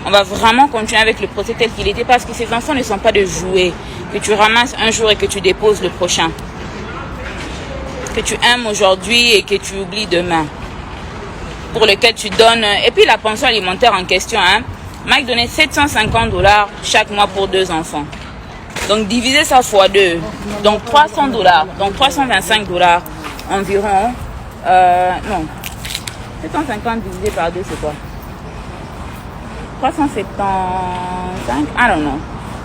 Speaker 2: On va vraiment continuer avec le procès tel qu'il était parce que ces enfants ne sont pas de jouets que tu ramasses un jour et que tu déposes le prochain. Que tu aimes aujourd'hui et que tu oublies demain. Pour lequel tu donnes... Et puis la pension alimentaire en question, Mike donnait $750 chaque mois pour 2 enfants. Donc diviser ça fois 2. Donc $300. Donc $325 environ. Non. 750 divisé par 2, c'est quoi? 375, I don't know.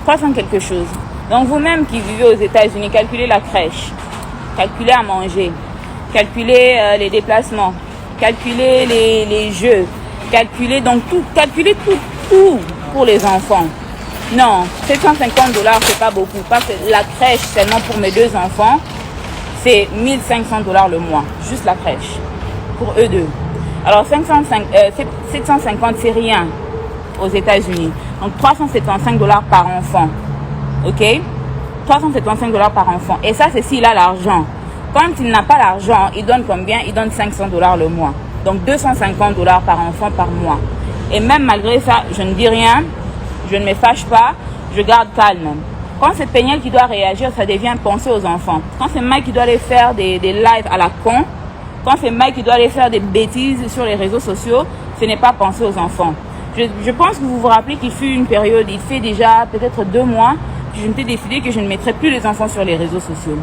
Speaker 2: 300 quelque chose. Donc vous-même qui vivez aux États-Unis, calculez la crèche, calculez à manger, calculez les déplacements, calculez les jeux, calculez tout pour les enfants. Non, $750 c'est pas beaucoup parce que la crèche seulement pour mes 2 enfants, c'est $1500 le mois, juste la crèche pour eux 2. Alors 750 c'est rien aux États-Unis. Donc $375 par enfant. OK? $375 par enfant. Et ça, c'est s'il a l'argent. Quand il n'a pas l'argent, il donne combien? Il donne $500 le mois. Donc $250 par enfant par mois. Et même malgré ça, je ne dis rien, je ne me fâche pas, je garde calme. Quand c'est Péniel qui doit réagir, ça devient penser aux enfants. Quand c'est Mike qui doit aller faire des lives à la con, quand c'est Mike qui doit aller faire des bêtises sur les réseaux sociaux, ce n'est pas penser aux enfants. Je pense que vous vous rappelez qu'il fut une période, il fait déjà peut-être 2 mois, que je m'étais décidé que je ne mettrais plus les enfants sur les réseaux sociaux.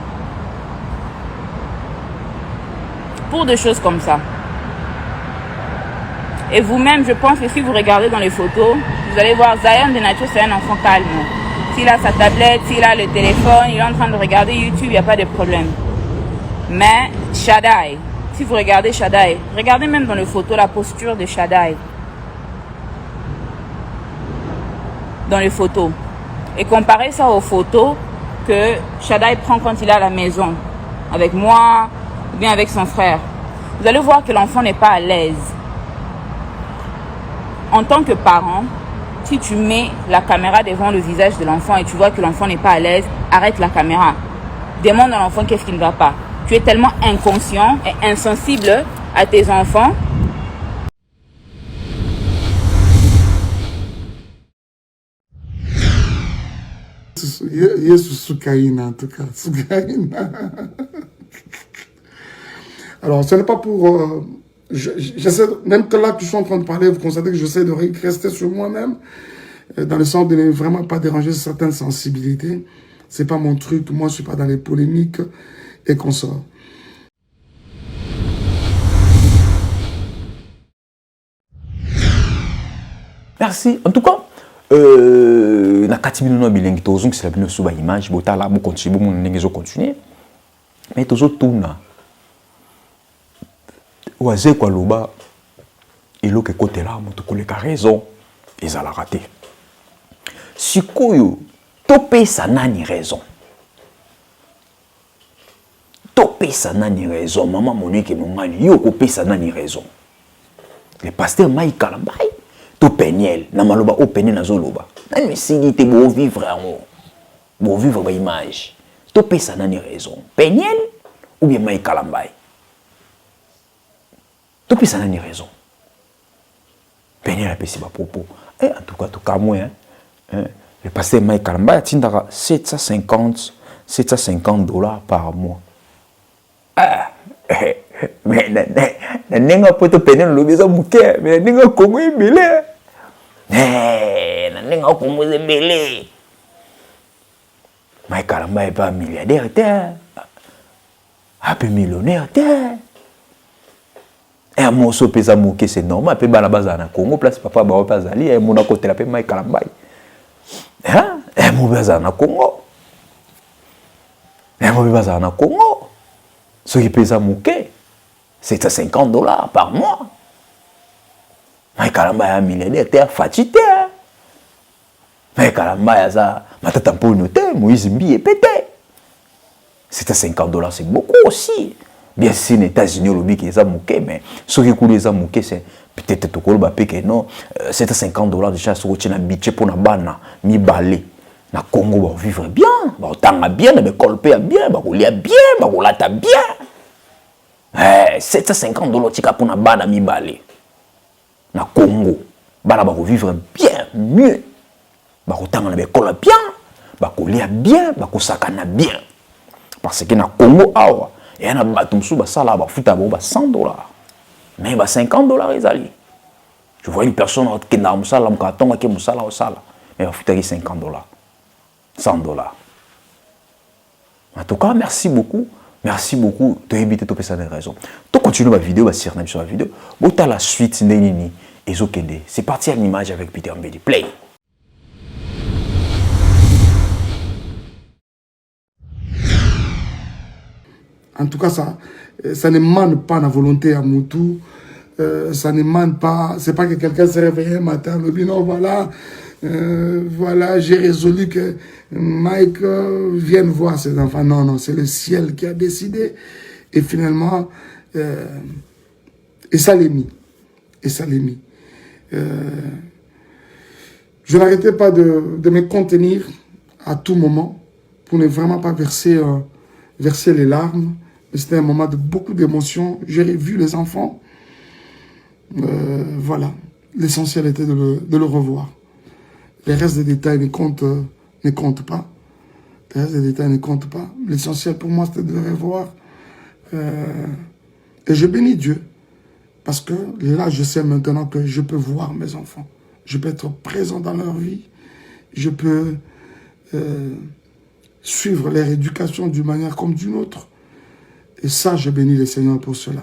Speaker 2: Pour des choses comme ça. Et vous-même, je pense que si vous regardez dans les photos, vous allez voir Zion de nature, c'est un enfant calme. S'il a sa tablette, s'il a le téléphone, il est en train de regarder YouTube, il n'y a pas de problème. Mais Shaddai, si vous regardez Shaddai, regardez même dans les photos la posture de Shaddai. Dans les photos. Et comparez ça aux photos que Shaddai prend quand il est à la maison. Avec moi, ou bien avec son frère. Vous allez voir que l'enfant n'est pas à l'aise. En tant que parent, si tu mets la caméra devant le visage de l'enfant et tu vois que l'enfant n'est pas à l'aise, arrête la caméra. Demande à l'enfant qu'est-ce qui ne va pas. Tu es tellement inconscient et insensible à tes enfants.
Speaker 1: Yesu Soukaina, en tout cas. Soukaina. Alors, ce n'est pas pour... j'essaie, même que là que je suis en train de parler, vous constatez que j'essaie de rester sur moi-même, dans le sens de ne vraiment pas déranger certaines sensibilités. C'est pas mon truc. Moi, je suis pas dans les polémiques et consorts.
Speaker 3: Merci. En tout cas, na 4 minutes bilingue tozong c'est la bino suba image botala bo continue bo ndenge continuer. Mais tozo tuna. Oaze kwa loba eloke côté là moto koleka raison ezala raté. Sikoyo topesa nani raison. Topesa nani raison maman Monique Mongani yo kopesa nani raison. Le pasteur Mike Kalambai to Péniel na maloba o Péniel na zoloba. Nani mesigite bo vivre en bo vivre ba image. Topesa nani raison. Péniel ou bien Mike Kalambai. Topesa nani raison. Péniel a pesi ba propos. Et en tout cas moi le pasteur Mike Kalambai tindaka 750 dollars par mois. Ah, mais nenga poto Péniel lobeza muke, mais nenga Congo ebele. Nenga Congo ebele. Mike Kalambai pas milliardaire terre. Un peu millionnaire terre. Et moi so pesa muke c'est normal, pe bana baza na Congo place papa ba pas ali et mon côté la pe Mike Kalambai. Hein? Et moi baza na Congo. Et moi baza na Congo. Ce qui pèse à mouquet, c'est à 50 dollars par mois. Mais Kalamba est un millionnaire, t'es fatigué. Mais Kalamba est ça, ma tata pour une noter, Moïse Mbi est pété. C'est à 50 dollars, c'est beaucoup aussi. Bien sûr, les États-Unis, le bic est à mouquet, mais ce qui coule les à mouquet, c'est peut-être tout le monde que non, c'est à 50 dollars déjà, ce que tu as budget pour la banane, mi balé. Na Congo va vivre bien, va tanga bien, va colper bien, va rouler bien, va rouler bien. 750 dollars tika pour na bana mi balé. Na Congo, bana va vivre bien, mieux. Va tanga na école bien, va rouler bien, va sakana bien. Parce que na Congo awa, et na batumsu ba sala ba futa ba 100 dollars. Mais ba 50 dollars ezali. Je vois une personne qui na musala mu katonga ki musala au sala, mais va futa 50 dollars. 100 dollars. En tout cas, merci beaucoup. Merci beaucoup de éviter de faire des raisons. Tu continues ma vidéo, sur la vidéo. Tu as la suite, c'est parti à l'image avec Peter Mbedi. Play.
Speaker 1: En tout cas, ça ne manque pas la volonté à Moutou. Ça ne manque pas. C'est pas que quelqu'un se réveille un matin, le dit non, voilà. Voilà, j'ai résolu que Mike vienne voir ses enfants. Non, non, c'est le ciel qui a décidé. Et finalement, et ça l'est mis. Et ça l'est mis. Je n'arrêtais pas de me contenir à tout moment pour ne vraiment pas verser les larmes. C'était un moment de beaucoup d'émotions. J'ai revu les enfants. Voilà, l'essentiel était de le revoir. Les restes des détails ne comptent pas. Les restes des détails ne comptent pas. L'essentiel pour moi, c'était de les revoir. Et je bénis Dieu. Parce que là, je sais maintenant que je peux voir mes enfants. Je peux être présent dans leur vie. Je peux suivre leur éducation d'une manière comme d'une autre. Et ça, je bénis le Seigneur pour cela.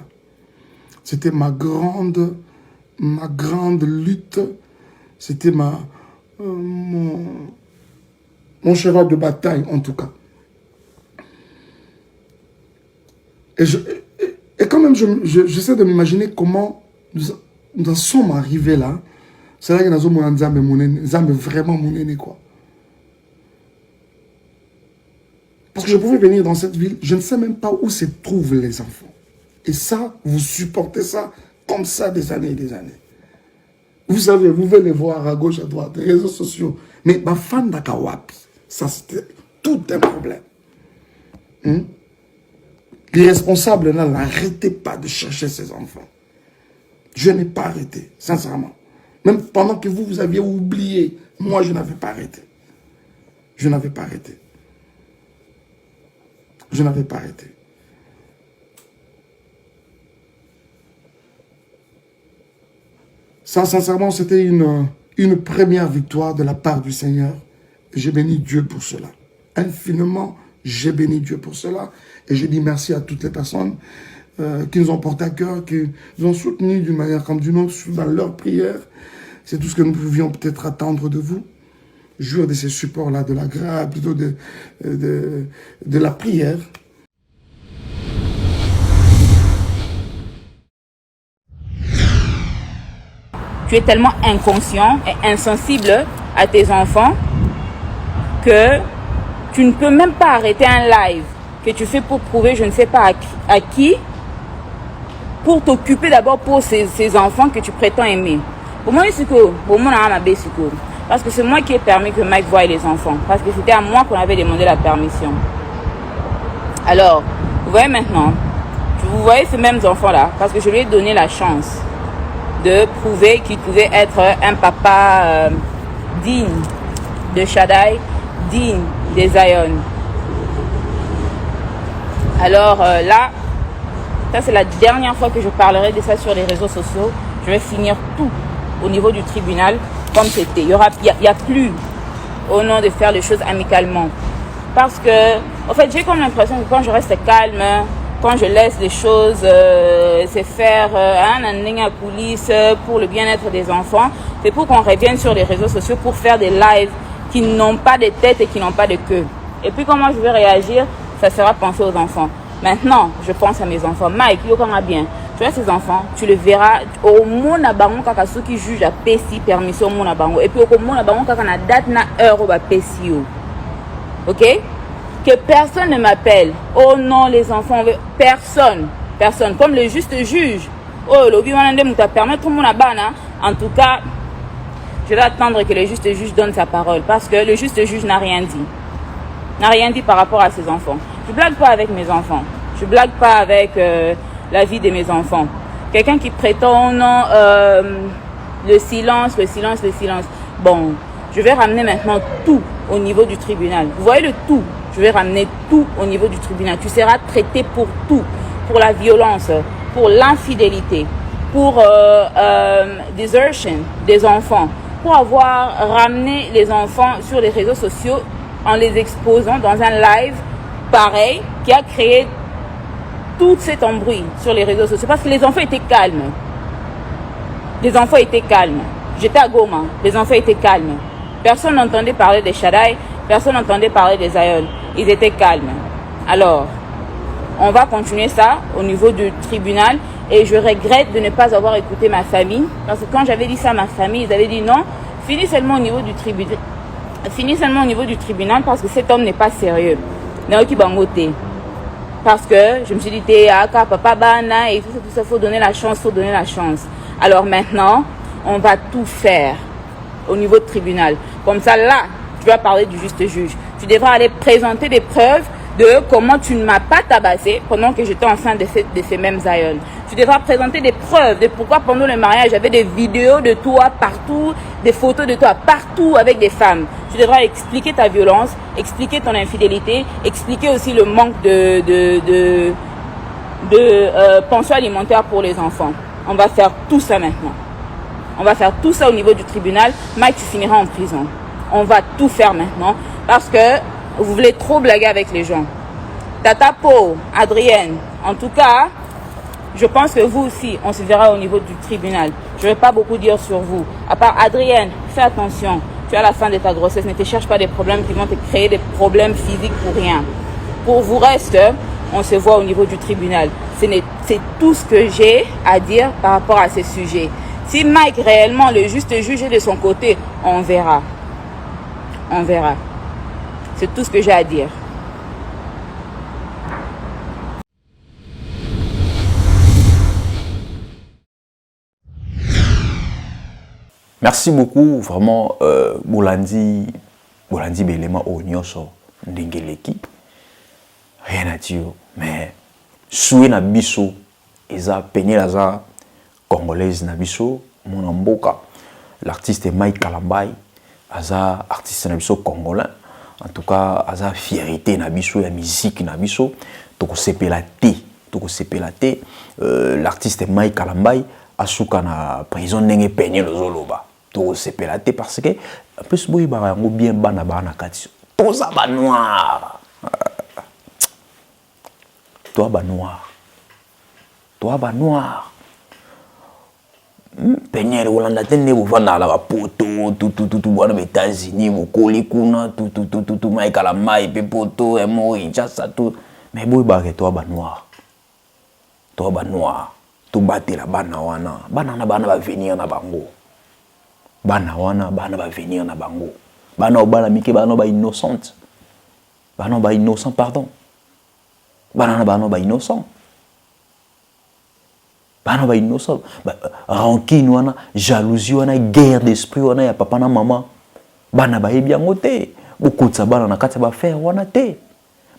Speaker 1: C'était ma grande lutte. C'était mon cheval de bataille, en tout cas. Et quand même, j'essaie de m'imaginer comment nous en sommes arrivés là. C'est là que nous avons vraiment mon quoi. Parce que je pouvais venir dans cette ville, je ne sais même pas où se trouvent les enfants. Et ça, vous supportez ça comme ça des années et des années. Vous savez, vous pouvez les voir à gauche, à droite, les réseaux sociaux. Mais ma fan d'Akawapi, ça c'était tout un problème. Les responsables n'arrêtaient pas de chercher ces enfants. Je n'ai pas arrêté, sincèrement. Même pendant que vous aviez oublié, moi je n'avais pas arrêté. Je n'avais pas arrêté. Je n'avais pas arrêté. Ça, sincèrement, c'était une première victoire de la part du Seigneur. Et j'ai béni Dieu pour cela. Infiniment, j'ai béni Dieu pour cela. Et je dis merci à toutes les personnes qui nous ont porté à cœur, qui nous ont soutenus d'une manière comme d'une autre dans leurs prières. C'est tout ce que nous pouvions peut-être attendre de vous. Jouir de ces supports-là, de la grâce, plutôt de la prière.
Speaker 2: Tu es tellement inconscient et insensible à tes enfants que tu ne peux même pas arrêter un live que tu fais pour prouver je ne sais pas à qui, pour t'occuper d'abord pour ces enfants que tu prétends aimer. Pour moi, parce que c'est moi qui ai permis que Mike voie les enfants. Parce que c'était à moi qu'on avait demandé la permission. Alors, vous voyez maintenant, vous voyez ces mêmes enfants-là, parce que je lui ai donné la chance de prouver qu'il pouvait être un papa digne de Shaddai, digne des Zion. Alors là, ça c'est la dernière fois que je parlerai de ça sur les réseaux sociaux. Je vais finir tout au niveau du tribunal comme c'était. Il y a plus au nom de faire les choses amicalement. Parce que, en fait, j'ai comme l'impression que quand je reste calme, quand je laisse les choses se faire à police pour le bien-être des enfants, c'est pour qu'on revienne sur les réseaux sociaux pour faire des lives qui n'ont pas de tête et qui n'ont pas de queue. Et puis comment je vais réagir, ça sera penser aux enfants. Maintenant, je pense à mes enfants. Mike, yo comment bien. Tu vois ces enfants, tu le verras au monde à Baron kaka ceux qui jugent à PSI permission au monde à Baron. Et puis au monde à Baron kaka na date na heure au PSI. OK? Que personne ne m'appelle. Oh non, les enfants, personne. Personne. Comme le juste juge. Oh, l'obi wanande mouta permettre au monde à Bana. En tout cas, je vais attendre que le juste juge donne sa parole. Parce que le juste juge n'a rien dit. N'a rien dit par rapport à ses enfants. Je blague pas avec mes enfants. Je blague pas avec la vie de mes enfants. Quelqu'un qui prétend non, le silence. Bon, je vais ramener maintenant tout au niveau du tribunal. Vous voyez le tout. Je vais ramener tout au niveau du tribunal. Tu seras traité pour tout. Pour la violence, pour l'infidélité, pour desertion des enfants. Pour avoir ramené les enfants sur les réseaux sociaux en les exposant dans un live pareil qui a créé tout cet embrouille sur les réseaux sociaux. Parce que les enfants étaient calmes. Les enfants étaient calmes. J'étais à Goma. Les enfants étaient calmes. Personne n'entendait parler des Shaddai. Personne n'entendait parler des Zion. Ils étaient calmes. Alors, on va continuer ça au niveau du tribunal. Et je regrette de ne pas avoir écouté ma famille. Parce que quand j'avais dit ça à ma famille, ils avaient dit non, finis seulement au niveau du tribunal. Finis seulement au niveau du tribunal parce que cet homme n'est pas sérieux. Parce que je me suis dit, papa, bana, et tout ça, faut donner la chance. Alors maintenant, on va tout faire au niveau du tribunal. Comme ça, là, tu vas parler du juste juge. Tu devras aller présenter des preuves de comment tu ne m'as pas tabassé pendant que j'étais enceinte de ces mêmes Zion. Tu devras présenter des preuves de pourquoi pendant le mariage, j'avais des vidéos de toi partout, des photos de toi partout avec des femmes. tu devras expliquer ta violence, expliquer ton infidélité, expliquer aussi le manque de pension alimentaire pour les enfants. On va faire tout ça maintenant. On va faire tout ça au niveau du tribunal. Mike, tu finiras en prison. On va tout faire maintenant parce que vous voulez trop blaguer avec les gens. Tata Po, Adrienne, en tout cas, je pense que vous aussi, on se verra au niveau du tribunal. Je ne vais pas beaucoup dire sur vous. À part Adrienne, fais attention. Tu es à la fin de ta grossesse. Ne te cherche pas des problèmes qui vont te créer des problèmes physiques pour rien. Pour vous reste, on se voit au niveau du tribunal. C'est tout ce que j'ai à dire par rapport à ces sujets. Si Mike réellement le juste juge de son côté, on verra. On verra. C'est tout ce que j'ai à dire.
Speaker 3: Merci beaucoup, vraiment, Bolandi Belema Onyoso Ndengeleki. Rien à dire, mais soué na biso, eza peigné la congolaise na biso, mon mboka. L'artiste Mike Kalambay, aza artiste na biso congolais. En tout cas, aza fierté na biso, la musique na biso. Toko sepela te. L'artiste Mike Kalambay asuka na prison nenge peigné le zoloba. Toko sepela te parce que en plus boy ba yango bien bana kati. Toza ba noir. Toi ba noir. Peigner Holanda tene bo vanda la poto tout bwana ba États-Unis bo koli kuna tout Mike Kalambay pe poto e mo ça tout mais boy ba ke toi ba noir. To batela bana wana ba venir na bango. Bana ba venir na bango. Bana obala mike bana ba innocente. Bana ba innocent pardon. Bana ba innocent. Bana ba innocent. Rancune wana, jalousie wana, guerre d'esprit wana ya papa na maman. Bana ba yebi yango te. Bokotsa bana na kati ba faire wana te.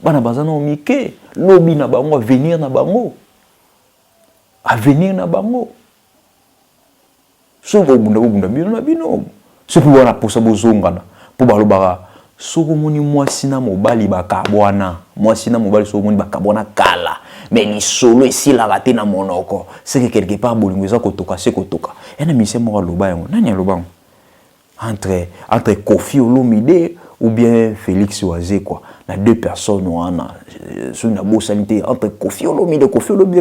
Speaker 3: Bana bazana omike, lobi na bango venir na bango. À venir na bango. Soko bunda bino na bino. C'est pour wana posa bozongana. Pour balobara. Soko moni mwasi na mobali bakabwana. Mwasi na mobali soko moni bakabwana kala. Mais ni solo ici la raté na monoko. C'est que quelque part bolingo za kotoka se kotoka. Ena mise mo loba yango. Nani aloba? Entre Kofi Olomide ou bien Félix Oazé quoi. Na deux personnes wana sur na bosanité entre Kofi Olomide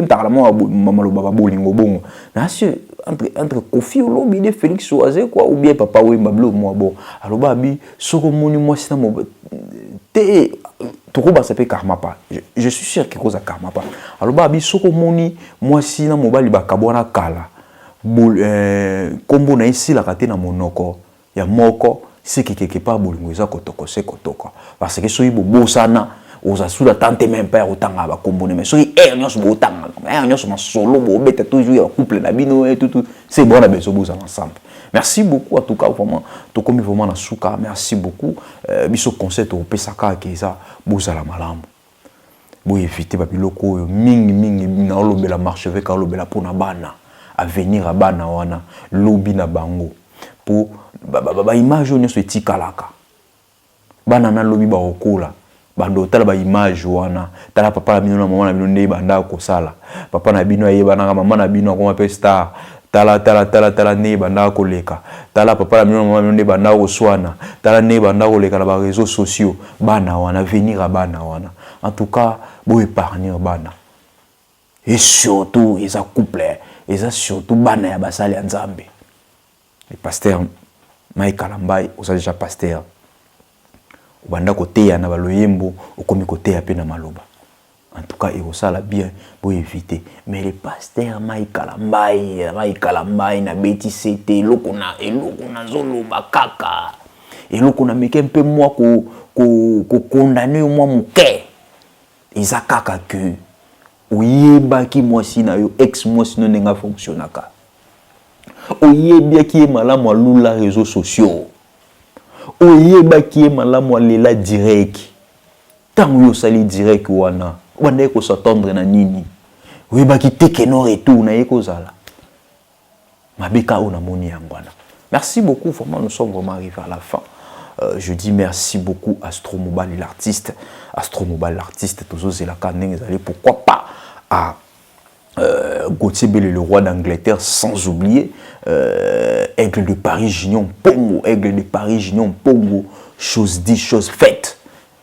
Speaker 3: parlement mamaloba bolingo bongo. Na entre Kofi Olomide Félix Oazé quoi ou bien papa Wemba Blo moi bon. Aloba bi soko moni moi sina mo te tokoba sape karma pas. Je suis sûr que cause karma pas. Aloba bi soko moni moi sina mobali bakabona kala. Kombo na isi la kate na monoko ya moko. C'est que quelque part bolingo za kotoko se kotoko parce que soyi bobosana ozasula tante même pas otanga ba kombone mais soyi nyos bo otanga nyos ma solo bo beta toujours ya couple na bino et tout c'est bon na beso boza ensemble. Merci beaucoup en tout cas vraiment to komi vraiment na suka merci beaucoup biso concert au pesaka keza boza la malamu bo éviter ba biloko mingi na olobela marche avec olobela pona bana à venir à bana wana lobi na bango pour ba image nyonso etikalaka bana na lobi ba okola bando tala ba image wana tala papa na bino na mama na bino nde banda ko sala papa na bino ayeba na mama na bino ko ma star tala ne banda ko leka tala papa na bino na mama na bino nde banda ko swana tala ne banda ko leka na ba réseaux sociaux bana wana venir à bana wana en tout cas bo épargner bana et surtout ils a couple ils a surtout bana ya basali ya Nzambe. Le pasteur Mike Kalambay, vous êtes déjà pasteur. Banda côté ya na baloyembo, okomi côté ya pe na maloba. En tout cas, il ça la bien pour éviter. Mais le pasteur Mike Kalambay na beti c'était lokona zoloba kaka. Et lokona meke un peu moi ko condamner moi muke. Isa kaka que oyeba ki moi si na yo ex moi si no nenga fonctionnaka. Oyeba ki malamu alula réseaux sociaux. Oyeba ki malamu alela direct. Tant yo sali direct wana. Wanda ko s'attendre na nini. Oyeba ki tekeno retour na yeko zala. Mabeka ona moni yangwana. Merci beaucoup, vraiment nous sommes vraiment arrivés à la fin. Je dis merci beaucoup à Astromobile l'artiste. Astromobile l'artiste, pourquoi pas à Gauthier Bellé, le roi d'Angleterre, sans oublier Aigle de Paris, Gignon Pongo. Aigle de Paris, Gignon Pongo. Chose dit, chose faite.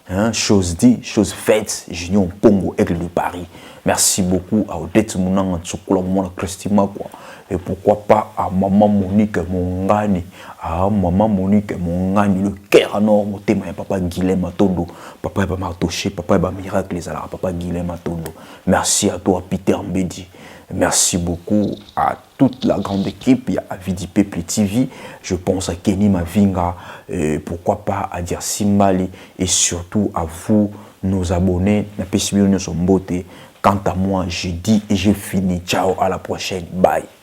Speaker 3: Hein, chose dit, chose faite. Gignon Pongo, Aigle de Paris. Merci beaucoup à Odette Mounang, Tsokola Mouna Christima, quoi. Et pourquoi pas à Maman Monique Mongani, à Maman Monique Mongani, le cœur en or, mon thème, Papa Guilhem Matondo, Papa Eba Martoché, Papa Eba Miracle, les alarmes, Papa Guilhem Matondo. Merci à toi, Peter Mbedi. Merci beaucoup à toute la grande équipe, il y a Avidi Peple TV, je pense à Kenny Mavinga, pourquoi pas à Dirsi Mali, et surtout à vous, nos abonnés, la PCB Union Sombote. Quant à moi, je dis et je finis. Ciao, à la prochaine. Bye.